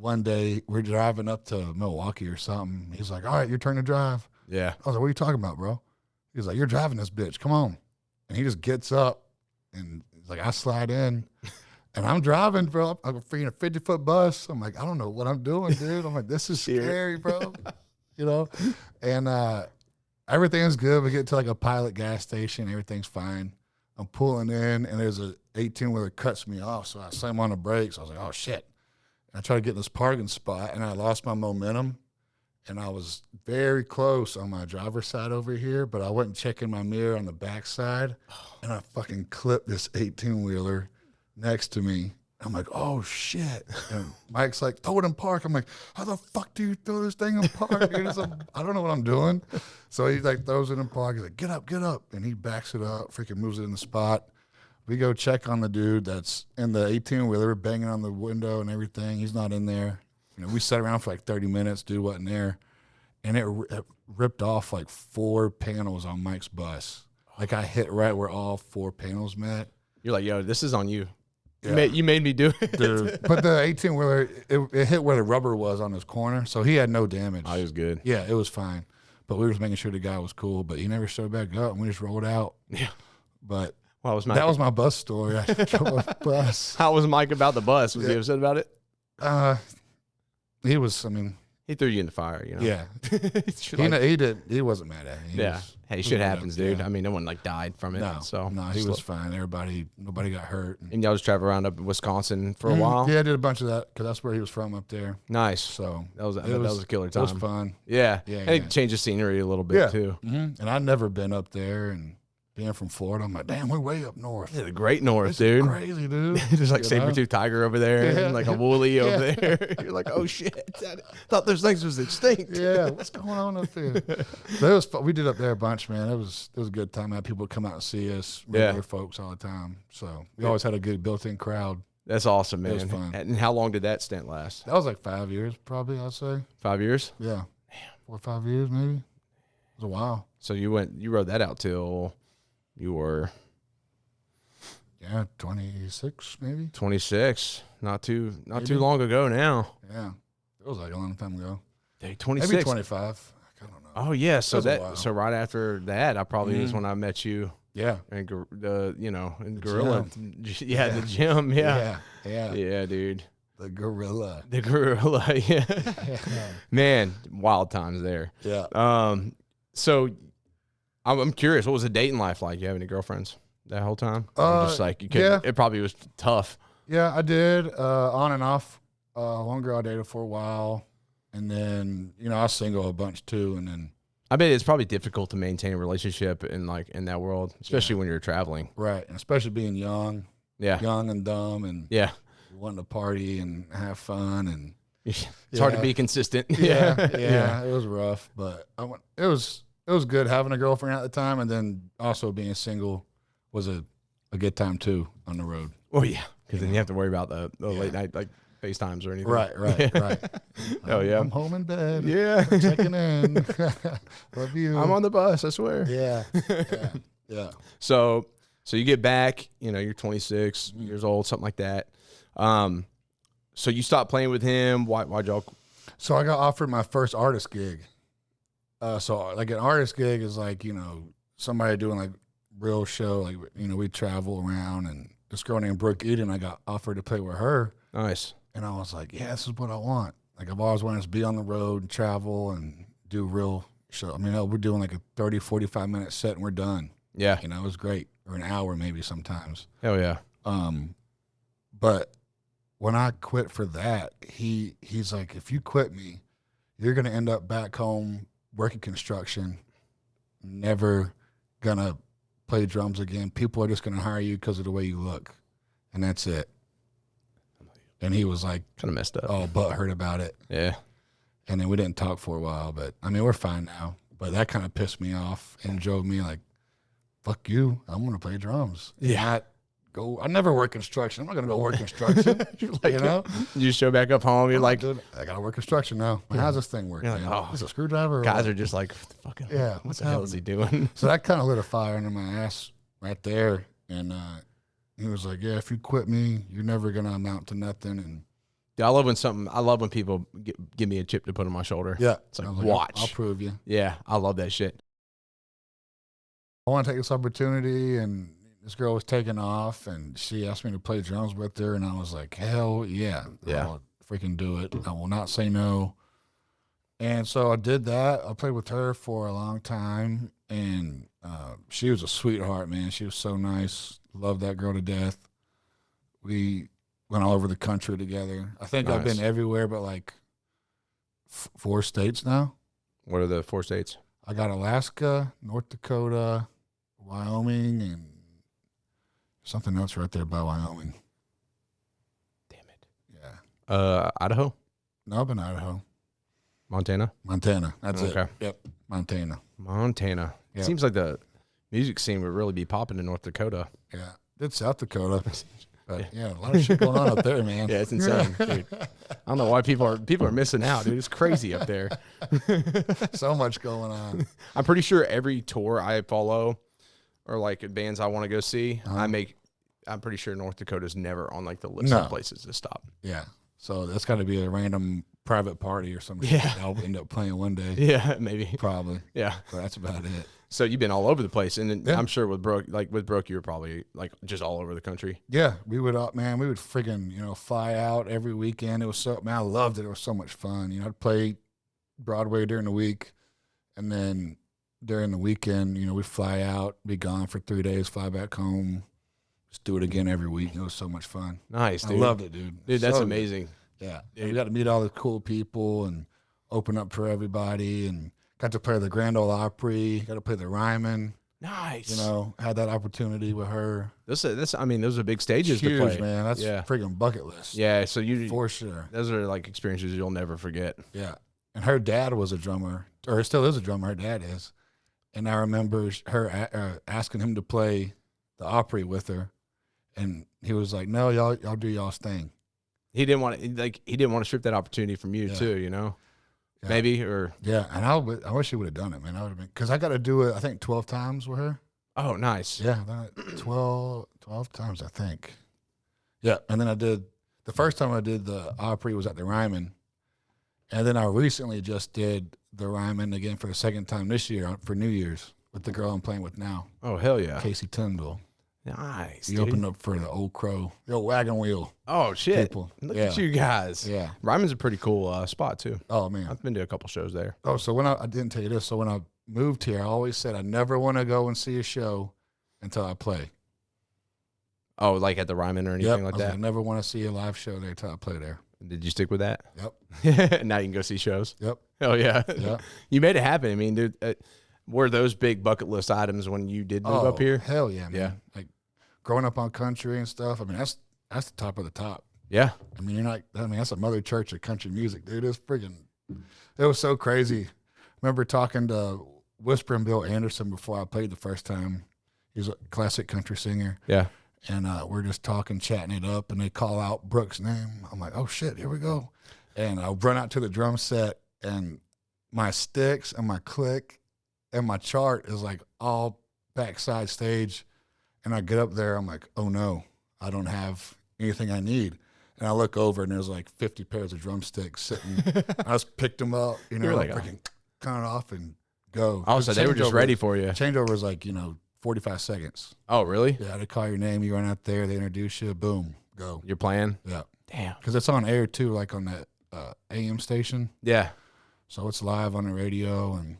one day we're driving up to Milwaukee or something. He's like, all right, your turn to drive. Yeah. I was like, what are you talking about, bro? He's like, you're driving this bitch. Come on. And he just gets up and he's like, I slide in. And I'm driving, bro. I'm a 50-foot bus. I'm like, I don't know what I'm doing, dude. I'm like, this is scary, bro. You know? And everything's good. We get to like a Pilot gas station. Everything's fine. I'm pulling in, and there's a 18-wheeler cuts me off. So I slam on the brakes. I was like, oh, shit. And I tried to get in this parking spot, and I lost my momentum. And I was very close on my driver's side over here, but I wasn't checking my mirror on the back side. And I fucking clipped this 18-wheeler next to me. I'm like, oh, shit. And Mike's like, throw it in park. I'm like, how the fuck do you throw this thing in park? And I don't know what I'm doing. So he like throws it in park. He's like, get up, get up. And he backs it up, freaking moves it in the spot. We go check on the dude that's in the 18-wheeler, banging on the window and everything. He's not in there. You know, we sat around for like 30 minutes. Dude wasn't there. And it ripped off like 4 panels on Mike's bus. Like I hit right where all 4 panels met. You're like, yo, this is on you. Yeah. You made me do it. Dude. But the 18-wheeler, it hit where the rubber was on his corner, so he had no damage. Oh, he was good. Yeah, it was fine. But we were just making sure the guy was cool, but he never showed back up, and we just rolled out. Yeah. But well, that was my bus story. I drove a bus. How was Mike about the bus? Was he upset about it? He was, I mean. He threw you in the fire, you know? Yeah. He wasn't mad at it. Yeah. Hey, shit happens, dude. Yeah. I mean, no one like died from it. No, he was fine. Nobody got hurt. And y'all just travel around up in Wisconsin for a while? Yeah, I did a bunch of that because that's where he was from up there. Nice. So that was a killer time. It was fun. Yeah. Yeah. And it changed the scenery a little bit too. Mm-hmm. And I'd never been up there, and being from Florida, I'm like, damn, we're way up north. Yeah, the great north, this dude. Is crazy, dude. There's like saber-tooth tiger over there, and like a woolly over there. You're like, oh shit! I thought those things was extinct. Yeah, what's going on up there? But it was fun. We did up there a bunch, man. It was a good time. I had people come out and see us, regular folks all the time. So we always had a good built-in crowd. That's awesome, man. It was fun. And how long did that stint last? That was like 5 years, probably. I'd say 5 years. Yeah, 4 or 5 years, maybe. It was a while. So you rode that out till you were 26, maybe 26. Not too long ago now. Yeah, it was like a long time ago. Hey, 26, maybe 25. I don't know. Oh yeah, so right after that, I probably is when I met you. Yeah, and in Gorilla, the gym. Yeah, dude. The Gorilla. Yeah. Man, wild times there. Yeah. So I'm curious, what was the dating life like? You have any girlfriends that whole time? Just like it probably was tough. Yeah, I did. On and off. One girl I dated for a while, and then I was single a bunch too, and then I bet it's probably difficult to maintain a relationship in that world, especially when you're traveling. Right, and especially being young. Yeah. Young and dumb, and wanting to party and have fun, and it's hard to be consistent. Yeah, it was rough, but it was good having a girlfriend at the time, and then also being single was a good time too on the road. Oh yeah, because then you have to worry about the late night like FaceTimes or anything. Right. Oh yeah, I'm home in bed. Yeah, checking in. Love you. I'm on the bus. I swear. Yeah. So you get back. You're 26 years old, something like that. So you stopped playing with him. Why'd y'all? So I got offered my first artist gig. So like an artist gig is like, somebody doing like real show. Like, we travel around, and this girl named Brooke Eden, I got offered to play with her. Nice. And I was like, yeah, this is what I want. Like I've always wanted to be on the road and travel and do real show. I mean, we're doing like a 30, 45-minute set and we're done. Yeah. It was great. Or an hour maybe sometimes. Hell yeah. But when I quit for that, he's like, if you quit me, you're going to end up back home working construction, never going to play drums again. People are just going to hire you because of the way you look. And that's it. And he was like, kind of messed up. Oh, butthurt about it. Yeah. And then we didn't talk for a while, but I mean, we're fine now. But that kind of pissed me off and drove me like, fuck you. I'm going to play drums. Yeah. I never work construction. I'm not going to go work construction. You show back up home. You're like, dude, I got to work construction now. How's this thing work? Like, oh, is it a screwdriver? Guys are just like, fucking, what the hell is he doing? So that kind of lit a fire under my ass right there. And he was like, yeah, if you quit me, you're never going to amount to nothing. And Yeah, I love when people give me a chip to put on my shoulder. Yeah. It's like, I watch. I'll prove you. Yeah, I love that shit. I want to take this opportunity, and this girl was taking off, and she asked me to play drums with her, and I was like, hell yeah. Yeah. I'll freaking do it. I will not say no. And so I did that. I played with her for a long time, and she was a sweetheart, man. She was so nice. Loved that girl to death. We went all over the country together. I think I've Nice. been everywhere but like 4 states now. What are the 4 states? I got Alaska, North Dakota, Wyoming, and something else right there by Wyoming. Damn it. Yeah. Idaho? No, I've been Idaho. Montana? Montana. That's Okay. it. Yep. Montana. Montana. Yep. Seems like the music scene would really be popping in North Dakota. Yeah. Did South Dakota. But yeah, a lot of shit going on up there, man. Yeah, it's insane, dude. I don't know why people are missing out, dude. It's crazy up there. So much going on. I'm pretty sure every tour I follow or like bands I want to go see, I'm pretty sure North Dakota's never on like the list of places to stop. Yeah. So that's got to be a random private party or something. Yeah. I'll end up playing one day. Yeah, maybe. Probably. Yeah. But that's about it. So you've been all over the place, and then Yeah. I'm sure with Brooke, you were probably like just all over the country. Yeah, we would friggin', fly out every weekend. It was I loved it. It was so much fun. I'd play Broadway during the week, and then during the weekend, we'd fly out, be gone for 3 days, fly back home, just do it again every week. It was so much fun. Nice, dude. I loved it, dude. Dude, that's So good. amazing. Yeah, we got to meet all the cool people and open up for everybody, and got to play the Grand Ole Opry. Got to play the Ryman. Nice. Had that opportunity with her. Those are big stages Huge, to play. man. That's Yeah. friggin' bucket list. Yeah, so For sure. those are like experiences you'll never forget. Yeah. And her dad was a drummer, or still is a drummer. Her dad is. And I remember her asking him to play the Opry with her. And he was like, no, y'all do y'all's thing. He didn't want to strip that opportunity from you too, Yeah. Maybe, or Yeah. And I wish he would have done it, man. I would have been, because I got to do it, I think 12 times with her. oh, nice. Yeah. 12 times, I think. Yeah. And then the first time I did the Opry was at the Ryman. And then I recently just did the Ryman again for the second time this year for New Year's with the girl I'm playing with now, Oh, hell yeah. Casey Tundle. Nice. He dude. opened up for the Old Crow, the old wagon wheel Oh shit! people. Look Yeah. at you guys. Yeah. Ryman's a pretty cool spot too. Oh, man. I've been to a couple shows there. Oh, so when I didn't tell you this. So when I moved here, I always said I never want to go and see a show until I play. Oh, like at the Ryman or anything like that. I never want to see a live show there until I play there. Did you stick with that? Yep. Now you can go see shows. Yep. Oh yeah. Yeah. You made it happen. I mean, dude, were those big bucket list items when you did move up here? Hell yeah, man. Yeah. Like growing up on country and stuff. I mean, that's the top of the top. Yeah. I mean, that's a mother church of country music, dude. It was so crazy. Remember talking to Whispering Bill Anderson before I played the first time. He's a classic country singer. Yeah. And we're just talking, chatting it up, and they call out Brooks' name. I'm like, oh, shit, here we go. And I run out to the drum set, and my sticks and my click and my chart is like all backside stage. And I get up there, I'm like, oh, no, I don't have anything I need. And I look over, and there's like 50 pairs of drumsticks sitting. I just picked them up, You're like, freaking cut it off and go. Oh, so they were just ready for you. Changeover was like, 45 seconds. Oh, really? Yeah, they call your name, you run out there, they introduce you, boom, go. You're playing? Yeah. Damn. Because it's on air too, like on that AM station. Yeah. So it's live on the radio, and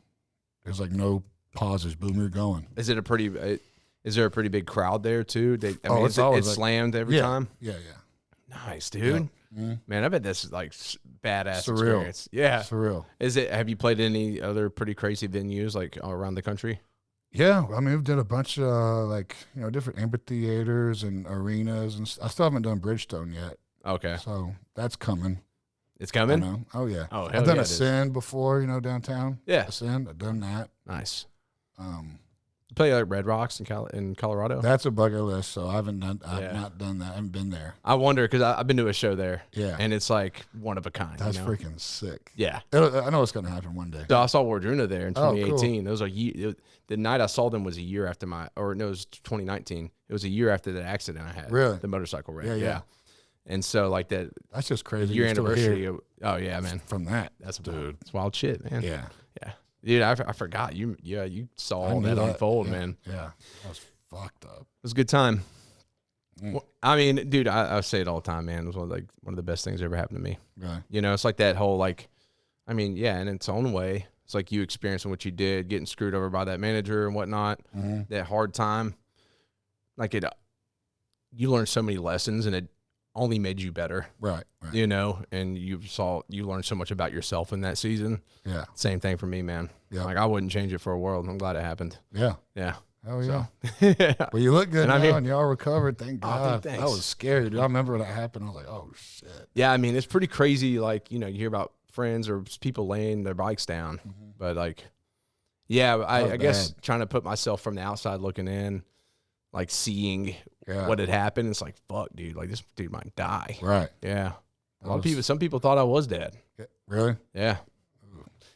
there's like no pauses. Boom, you're going. Is there a pretty big crowd there too? It's always it's like- slammed every time? Yeah. Nice, dude. Yeah. Man, I bet this is like badass Surreal. experience. Yeah. Surreal. Have you played any other pretty crazy venues like all around the country? Yeah, I mean, we've done a bunch of different amphitheaters and arenas, and I still haven't done Bridgestone yet. Okay. So that's coming. It's I coming? know. Oh yeah. Oh, hell I've done yeah, it is. Ascend before, downtown. Yeah. Ascend. I've done that. Nice. Um, You play like Red Rocks in Colorado? That's a bucket list, so I've Yeah. not done that. I haven't been there. I wonder because I've been to a show there. Yeah. And it's like one of a kind. That's you know? freaking sick. Yeah. I know it's going to happen one day. So I saw Wardruna there in Oh, cool. 2018. It was the night I saw them was a year after it was 2019. It was a year after that accident I had. Really? The motorcycle wreck. Yeah, yeah. And so like That's just crazy. your You're still anniversary. here Oh yeah, man. from that. That's dude. It's wild shit, man. Yeah. Yeah. Dude, I forgot you saw all knew that unfold, yeah. man. Yeah. That was fucked up. It was a good time. Mm. Well, I mean, dude, I say it all the time, man. It was one of the best things that ever happened to me. Right. You know, it's like that whole like, I mean, yeah, in its own way, it's like you experiencing what you did, getting screwed over by that manager and whatnot, that hard time. Like you learned so many lessons, and it only made you better. Right. Right. You know, and you learned so much about yourself in that season. Yeah. Same thing for me, man. Yeah. Like I wouldn't change it for a world. I'm glad it happened. Yeah. Yeah. Oh yeah. So, yeah. Well, you look good And now, I'm here. and y'all recovered. Thank God. thanks. That was scary, dude. I remember when that happened. I was like, oh shit. Yeah, I mean, it's pretty crazy. Like, you know, you hear about friends or people laying their bikes down, but like, yeah, I guess trying to put myself from the outside looking in, like seeing what had happened. It's like, fuck, dude, like this dude might die. Right. Yeah. Some people thought I was dead. Really? Yeah.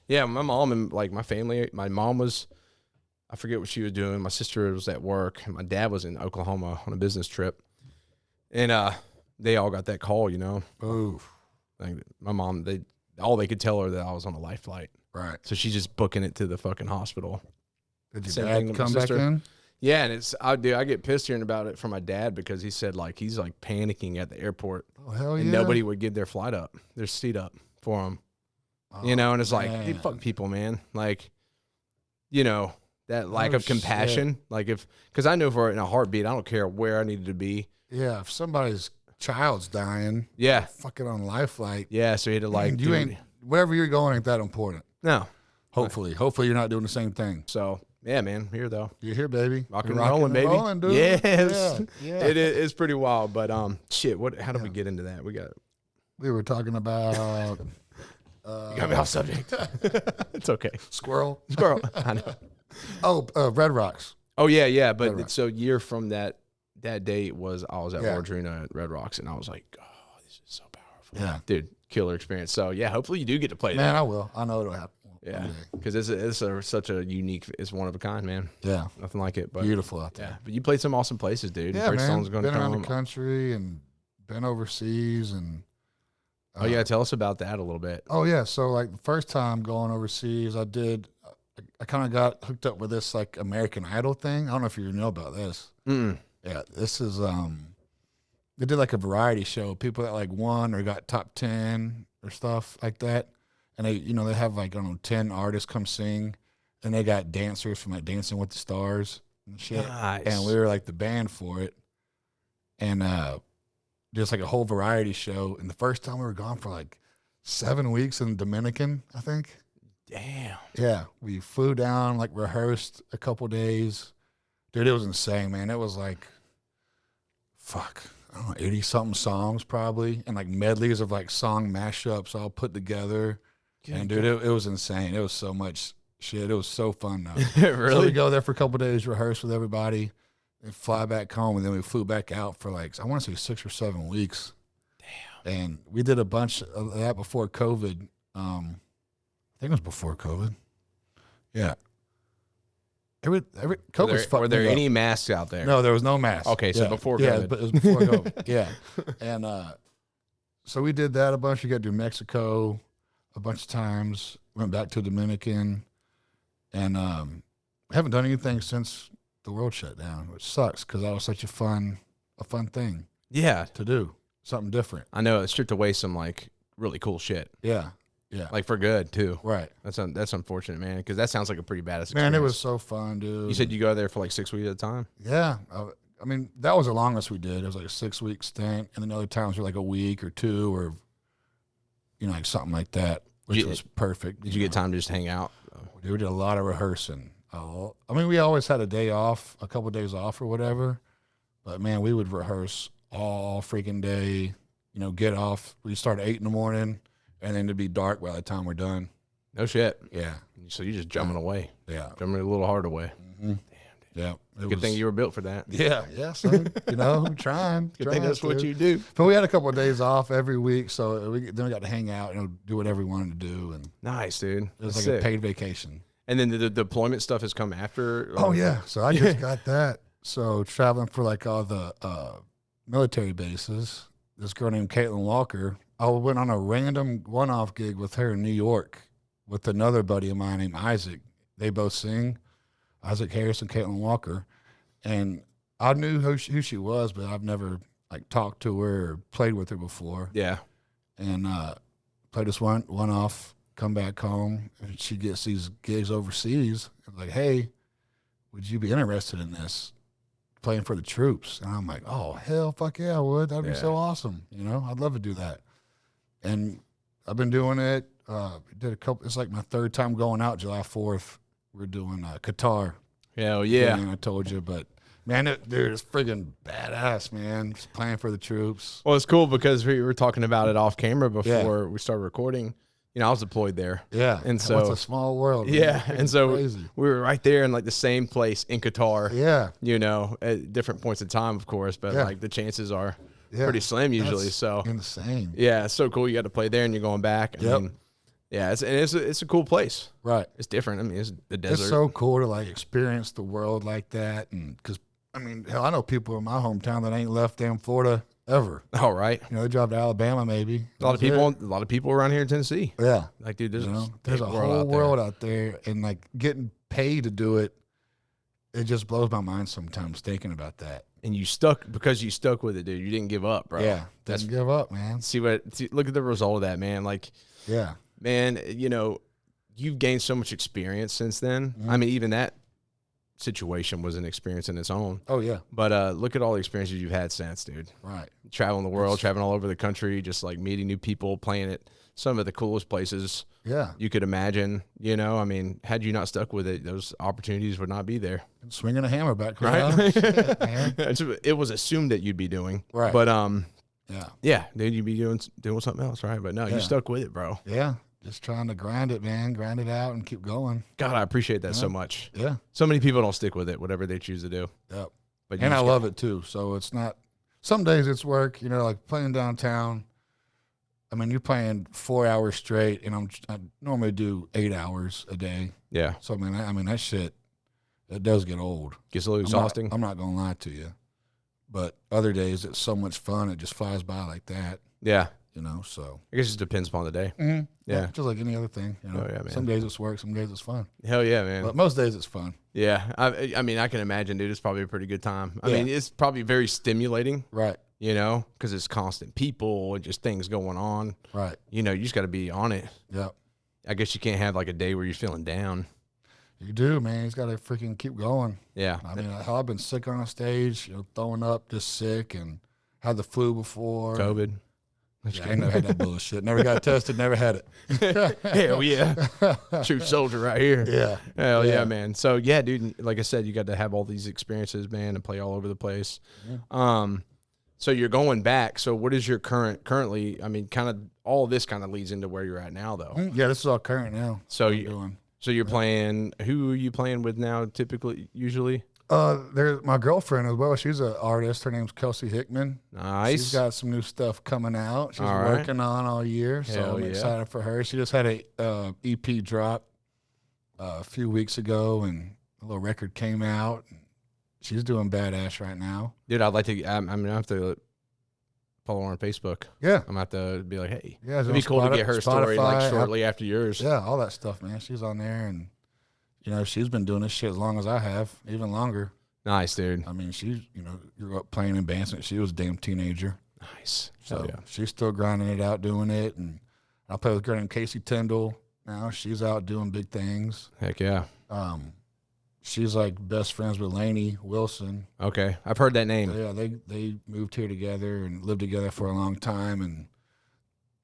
Yeah. My mom and like my family, my mom was, I forget what she was doing. My sister was at work. And my dad was in Oklahoma on a business trip. And they all got that call, you know. Oof. Like my mom, all they could tell her that I was on a life flight. Right. So she's just booking it to the fucking hospital. Did Same your thing dad with my come back sister. in? Yeah, and I get pissed hearing about it from my dad because he said like he's like panicking at the airport. Oh hell yeah. And nobody would give their seat up for him. Oh, You know, and it's like, man. dude, fuck people, man. Like, you know, that lack of compassion. Like because I know in a heartbeat, I don't care where I needed to be. Yeah, if somebody's child's dying, Yeah. fucking on life flight. Yeah, so he had to like, you ain't wherever you're going ain't that important. No. Hopefully you're not doing the same thing. So yeah, man, here though. You're here, baby. Rock You're and rolling, baby. rolling, dude. Yes. Yeah. It's pretty wild, but shit, how do we get into that? We were talking about You got me off subject. It's okay. squirrel. I know. Oh, Red Rocks. Oh yeah. But Red Rocks. so year from that date I was at Yeah. Wardruna at Red Rocks, and I was like, oh, this is so powerful. Yeah. Dude, killer experience. So yeah, hopefully you do get to play Man, that. I will. I know it'll happen. Yeah, One day. because such a unique, it's one of a kind, man. Yeah. Nothing like it. But Beautiful out there. yeah, but you played some awesome places, dude. Yeah, man. Bridgestone's Been going to around come. the country and been overseas and. Oh yeah, tell us about that a little bit. Oh yeah, so like the first time going overseas, I kind of got hooked up with this like American Idol thing. I don't know if you know about this. Mm. Yeah, this is they did like a variety show. People that like won or got top 10 or stuff like that, and they have like 10 artists come sing, and they got dancers from like Dancing with the Stars and shit. Nice. And we were like the band for it, and just like a whole variety show. And the first time we were gone for like 7 weeks in the Dominican, I think. Damn. Yeah, we flew down, like rehearsed a couple days. Dude, it was insane, man. It was like, I don't know, 80-something songs probably, and like medleys of like song mashups all put together. And dude, it was insane. It was so much shit. It was so fun though. Really? So we go there for a couple days, rehearse with everybody, and fly back home, and then we flew back out for like, I want to say 6 or 7 weeks. Damn. And we did a bunch of that before COVID. I think it was before COVID. Yeah. COVID's Were there any masks out there? No, there was no mask. Okay, so before COVID. Yeah, but it was before COVID. Yeah. And so we did that a bunch. We got to do Mexico a bunch of times. Went back to Dominican. And haven't done anything since the world shut down, which sucks because that was such a fun thing Yeah. to do. Something different. I know it stripped away some like really cool shit. Yeah. Yeah. Like for good too. Right. That's unfortunate, man, because that sounds like a pretty badass experience. Man, it was so fun, dude. You said you go there for like 6 weeks at a time? Yeah. I mean, that was the longest we did. It was like a 6-week stint. And then other times were like a week or 2 or, like something like that, which was perfect. Did you get time to just hang out? Dude, we did a lot of rehearsing. I mean, we always had a day off, a couple of days off or whatever. But, man, we would rehearse all freaking day, get off. We start at 8 in the morning, and then it'd be dark by the time we're done. No shit. Yeah. So you're just jumping away. Yeah. Jumping a little hard away. Mm-hmm. Damn. Yeah. Good thing you were built for that. Yeah. Yeah, so, trying. Good thing that's what you do. But we had a couple of days off every week, so then we got to hang out and do whatever we wanted to do. And Nice, dude. it was That's like sick. a paid vacation. And then the deployment stuff has come after? Oh, yeah. So I just got that. So traveling for like all the military bases this girl named Caitlin Walker. I went on a random one-off gig with her in New York with another buddy of mine named Isaac. They both sing, Isaac Harris and Caitlin Walker. And I knew who she was, but I've never like talked to her or played with her before. Yeah. And played this one-off, come back home, and she gets these gigs overseas. I'm like, hey, would you be interested in this? Playing for the troops. And I'm like, oh, hell, fuck yeah, I would. That'd be so awesome. You know, I'd love to do that. And I've been doing it. Did a couple. It's like my third time going out. July 4th, we're doing Qatar. Hell yeah. I told you, but man, dude, it's friggin' badass, man. Just playing for the troops. Well, it's cool because we were talking about it off camera before we started recording. You know, I was deployed there. Yeah. And so it's a small world. Yeah. And so crazy. we were right there in like the same place in Qatar. Yeah. You know, at different points in time, of course, but like the chances are pretty slim usually. That's so insane. Yeah, it's so cool. You got to play there and you're going back. I mean, yeah, it's a cool place. Right. It's different. I mean, it's the desert. It's so cool to like experience the world like that. And because, I mean, hell, I know people in my hometown that ain't left damn Florida ever. All right. You know, they drive to Alabama maybe. A lot of people around here in Tennessee. Yeah. Like, dude, there's a whole world out there. And like getting paid to do it, it just blows my mind sometimes thinking about that. And you stuck with it, dude. You didn't give up, bro. Yeah. Didn't give up, man. Look at the result of that, man. Like, yeah. Man, you know, you've gained so much experience since then. Mm-hmm. I mean, even that situation was an experience in its own. Oh, yeah. But look at all the experiences you've had since, dude. Right. Traveling the world, traveling all over the country, just like meeting new people, playing at some of the coolest places you could imagine. You know, I mean, had you not stuck with it, those opportunities would not be there. Swinging a hammer back. Right? Shit, man. It was assumed that you'd be doing. Right. But, yeah, then you'd be doing something else, right? But no, you stuck with it, bro. Yeah. Just trying to grind it, man. Grind it out and keep going. God, I appreciate that so much. Yeah. So many people don't stick with it, whatever they choose to do. Yep. But I love it too. So it's not, some days it's work, you know, like playing downtown. I mean, you're playing 4 hours straight, and I normally do 8 hours a day. Yeah. So, I mean, that shit, it does get old. Gets a little exhausting. I'm not going to lie to you. But other days, it's so much fun. It just flies by like that. Yeah. You know, so. I guess it just depends upon the day. Mm-hmm. Yeah. Just like any other thing. You know? Oh, yeah, man. Some days it's work, some days it's fun. Hell yeah, man. But most days it's fun. Yeah. I mean, I can imagine, dude, it's probably a pretty good time. I mean, it's probably very stimulating. Right. You know, because it's constant people and just things going on. Right. You know, you just got to be on it. Yep. I guess you can't have like a day where you're feeling down. You do, man. He's got to freaking keep going. Yeah. I mean, hell, I've been sick on a stage, you know, throwing up, just sick, and had the flu before. COVID. Yeah, I never had that bullshit. Never got tested, never had it. Hell yeah. True soldier right here. Yeah. Hell yeah, man. So, yeah, dude, like I said, you got to have all these experiences, man, and play all over the place. Yeah. So you're going back. So what is your currently, I mean, kind of all this kind of leads into where you're at now, though. Yeah, this is all current now. So you're playing, who are you playing with now typically, usually? There's my girlfriend as well. She's an artist. Her name's Kelsey Hickman. Nice. She's got some new stuff coming out. She's working on all year, so I'm excited for her. She just had a EP drop a few weeks ago, and a little record came out. She's doing badass right now. Dude, I'd like to, I have to follow her on Facebook. Yeah. I'm going to have to be like, hey, yeah, it'd be cool to get her story like shortly after yours. Yeah, all that stuff, man. She's on there, and you know, she's been doing this shit as long as I have, even longer. Nice, dude. I mean, she's, you know, grew up playing in bands since she was a damn teenager. Nice. So she's still grinding it out, doing it. And I play with a girl named Casey Tyndall now. She's out doing big things. Heck yeah. She's like best friends with Lainey Wilson. Okay. I've heard that name. So, yeah, they moved here together and lived together for a long time. And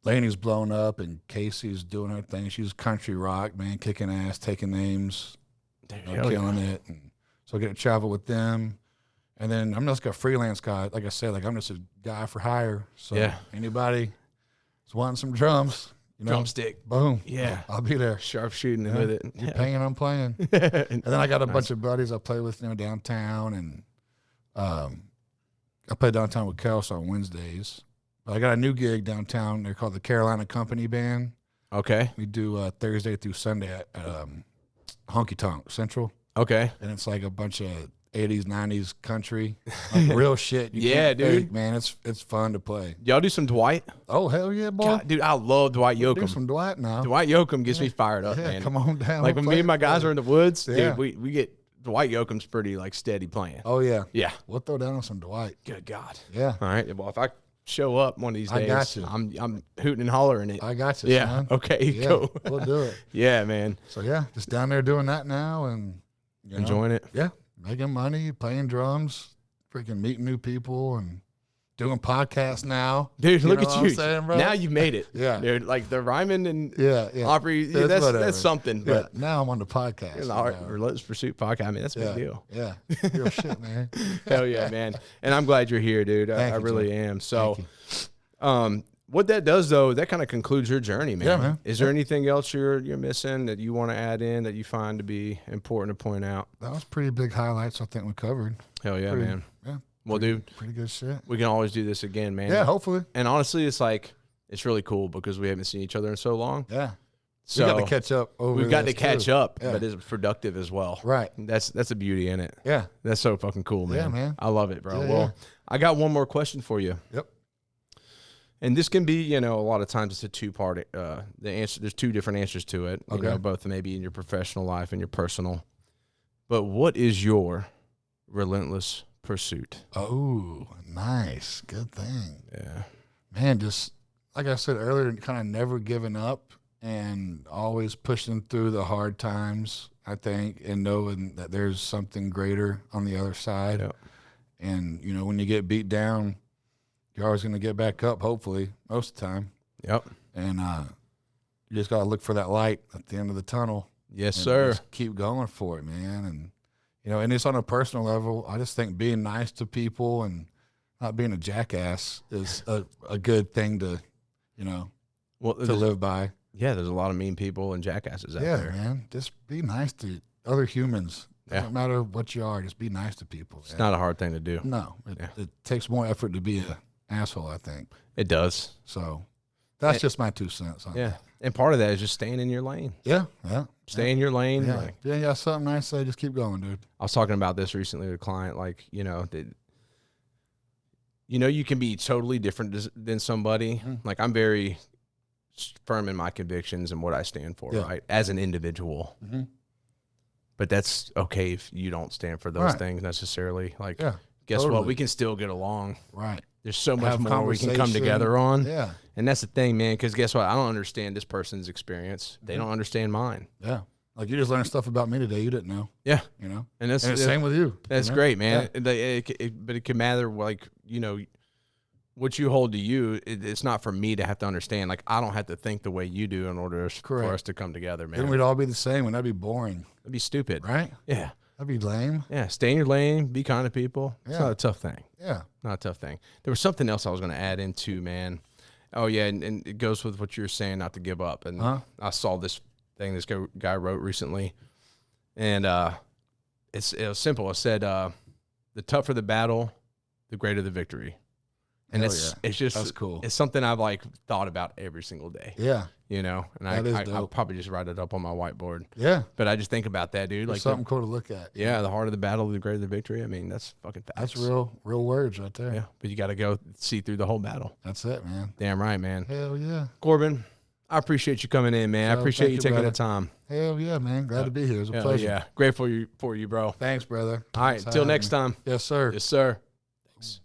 Lainey's blown up, and Casey's doing her thing. She's country rock, man, kicking ass, taking names, killing it. And so I get to travel with them. And then I'm just a freelance guy. Like I said, like I'm just a guy for hire. So anybody is wanting some drums, you know, drumstick, boom, yeah, I'll be there. Sharp shooting with it. You're paying, I'm playing. And then I got a bunch of buddies I play with, you know, downtown, and I play downtown with Kels on Wednesdays. But I got a new gig downtown. They're called the Carolina Company Band. Okay. We do Thursday through Sunday at Honky Tonk Central. Okay. And it's like a bunch of 80s, 90s country, like real shit. You Yeah, can't dude. fake, man, it's fun to play. Y'all do some Dwight? Oh hell yeah, boy! God, dude, I love Dwight Do Yoakam. some Dwight now. Dwight Yoakam gets me fired up, Yeah, man. come on down. Like we'll when me and my guys play. are in the woods, Yeah. dude, we get Dwight Yoakam's pretty like steady playing. Oh yeah, Yeah. we'll throw down on some Dwight. Good God. Yeah, All right. Well, if I show up one of these I days, got you. I'm hooting and hollering it. I got you. Yeah. son. Okay. Yeah, Go. we'll do it. Yeah, man. So yeah, just down there doing that now and you know, Enjoying it. Yeah, making money, playing drums, freaking meeting new people, and doing podcasts now. Dude, You look know at what I'm you. saying, bro? Now you've made it. Yeah. Dude, like the Ryman and Yeah, Opry, It's that's whatever. something. Yeah, But now I'm on the podcast. you you know, know. Relentless Pursuit Podcast, I mean, that's a Yeah, big deal. yeah, real shit, man. Hell yeah, man. And I'm glad you're here, dude. I Thank you, really Joe. am. So, Thank what that does, though, that kind of concludes your journey, man. Yeah, man. Is there anything else you're missing that you want to add in that you find to be important to point out? That was pretty big highlights. I think we covered. Hell yeah, Pretty- man. Yeah, Well, dude, pretty good shit. we can always do this again, man. Yeah, hopefully. And honestly, it's like, it's really cool because we haven't seen each other in so long. Yeah, So we got to catch up. we've got to this, catch too. up, Yeah. but it's productive as well. Right. That's a beauty in it. Yeah. That's so fucking cool, man. Yeah, man. I love it, bro. Yeah, Well, yeah. I got one more question for you. Yep. And this can be, a lot of times it's a two-part. The answer, there's two different answers to it. You Okay. know, both maybe in your professional life and your personal. But what is your relentless pursuit? Oh, nice. Good thing. Yeah. Man, just like I said earlier, kind of never giving up and always pushing through the hard times, I think, and knowing that there's something greater on the other side. Yep. And, when you get beat down, you're always going to get back up, hopefully, most of the time. Yep. And you just got to look for that light at the end of the tunnel. Yes, And sir. just keep going for it, man. And, and it's on a personal level. I just think being nice to people and not being a jackass is a good thing to, Well, to live by. yeah, there's a lot of mean people and jackasses out Yeah, there. man. Just be nice to other humans. Yeah. Doesn't matter what you are. Just be nice to people. It's not a hard thing to do. No, Yeah. it takes more effort to be an asshole, I think. It does. So that's And- just my 2 cents on Yeah. that. And part of that is just staying in your lane. Yeah, yeah. Stay in your lane. Yeah. Like, Yeah, you got something nice to say, just keep going, dude. I was talking about this recently with a client, like, you can be totally different than somebody. Mhm. Like, I'm very firm in my convictions and what I stand for, Yeah. right? As an individual. Mhm. But that's okay if you don't stand for those Right. things necessarily. Like, Yeah, guess what? totally. We can still get along. right. There's so much Have more we can come conversation. together on. Yeah, And that's the thing, man, because guess what? I don't understand this person's experience. They Mm-hmm. don't understand mine. yeah. Like you just learned stuff about me today you didn't know, Yeah. And that's it's the same with you. That's you know? great, man. Yeah. But it can matter, like, what you hold to you. It's not for me to have to understand. Like, I don't have to think the way you do in order for Correct. us to come together, man. Then we'd all be the same, and that'd be boring, It'd be stupid. right? Yeah. That'd be lame. Yeah. Stay in your lane. Be kind to people. It's Yeah. not a tough thing. Yeah. Not a tough thing. There was something else I was going to add into, man. Oh, yeah. And it goes with what you were saying, not to give up. And Huh? I saw this thing this guy wrote recently. And it was simple. It said, the tougher the battle, the greater the victory. And Hell it's yeah. just That's cool. It's something I've like thought about every single day. Yeah. And That is I'll dope. probably just write it up on my whiteboard. Yeah. But I just think about that, dude. It's Like something cool to look at. the harder the battle, the greater the victory. I mean, that's fucking facts. That's real words right there. Yeah, but you got to go see through the whole battle. That's it, man. Damn right, man. Hell yeah. Corbin, I appreciate you coming in, man. I Oh, appreciate thank you you, taking brother. the time. Hell yeah, man. Glad to be here. It was a Hell pleasure. yeah, grateful for you, bro. Thanks, brother. All right, Thanks for until having next me. time. Yes, sir. Yes, sir. Thanks.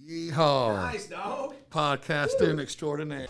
Yeehaw. Nice, dog. Podcasting extraordinaire.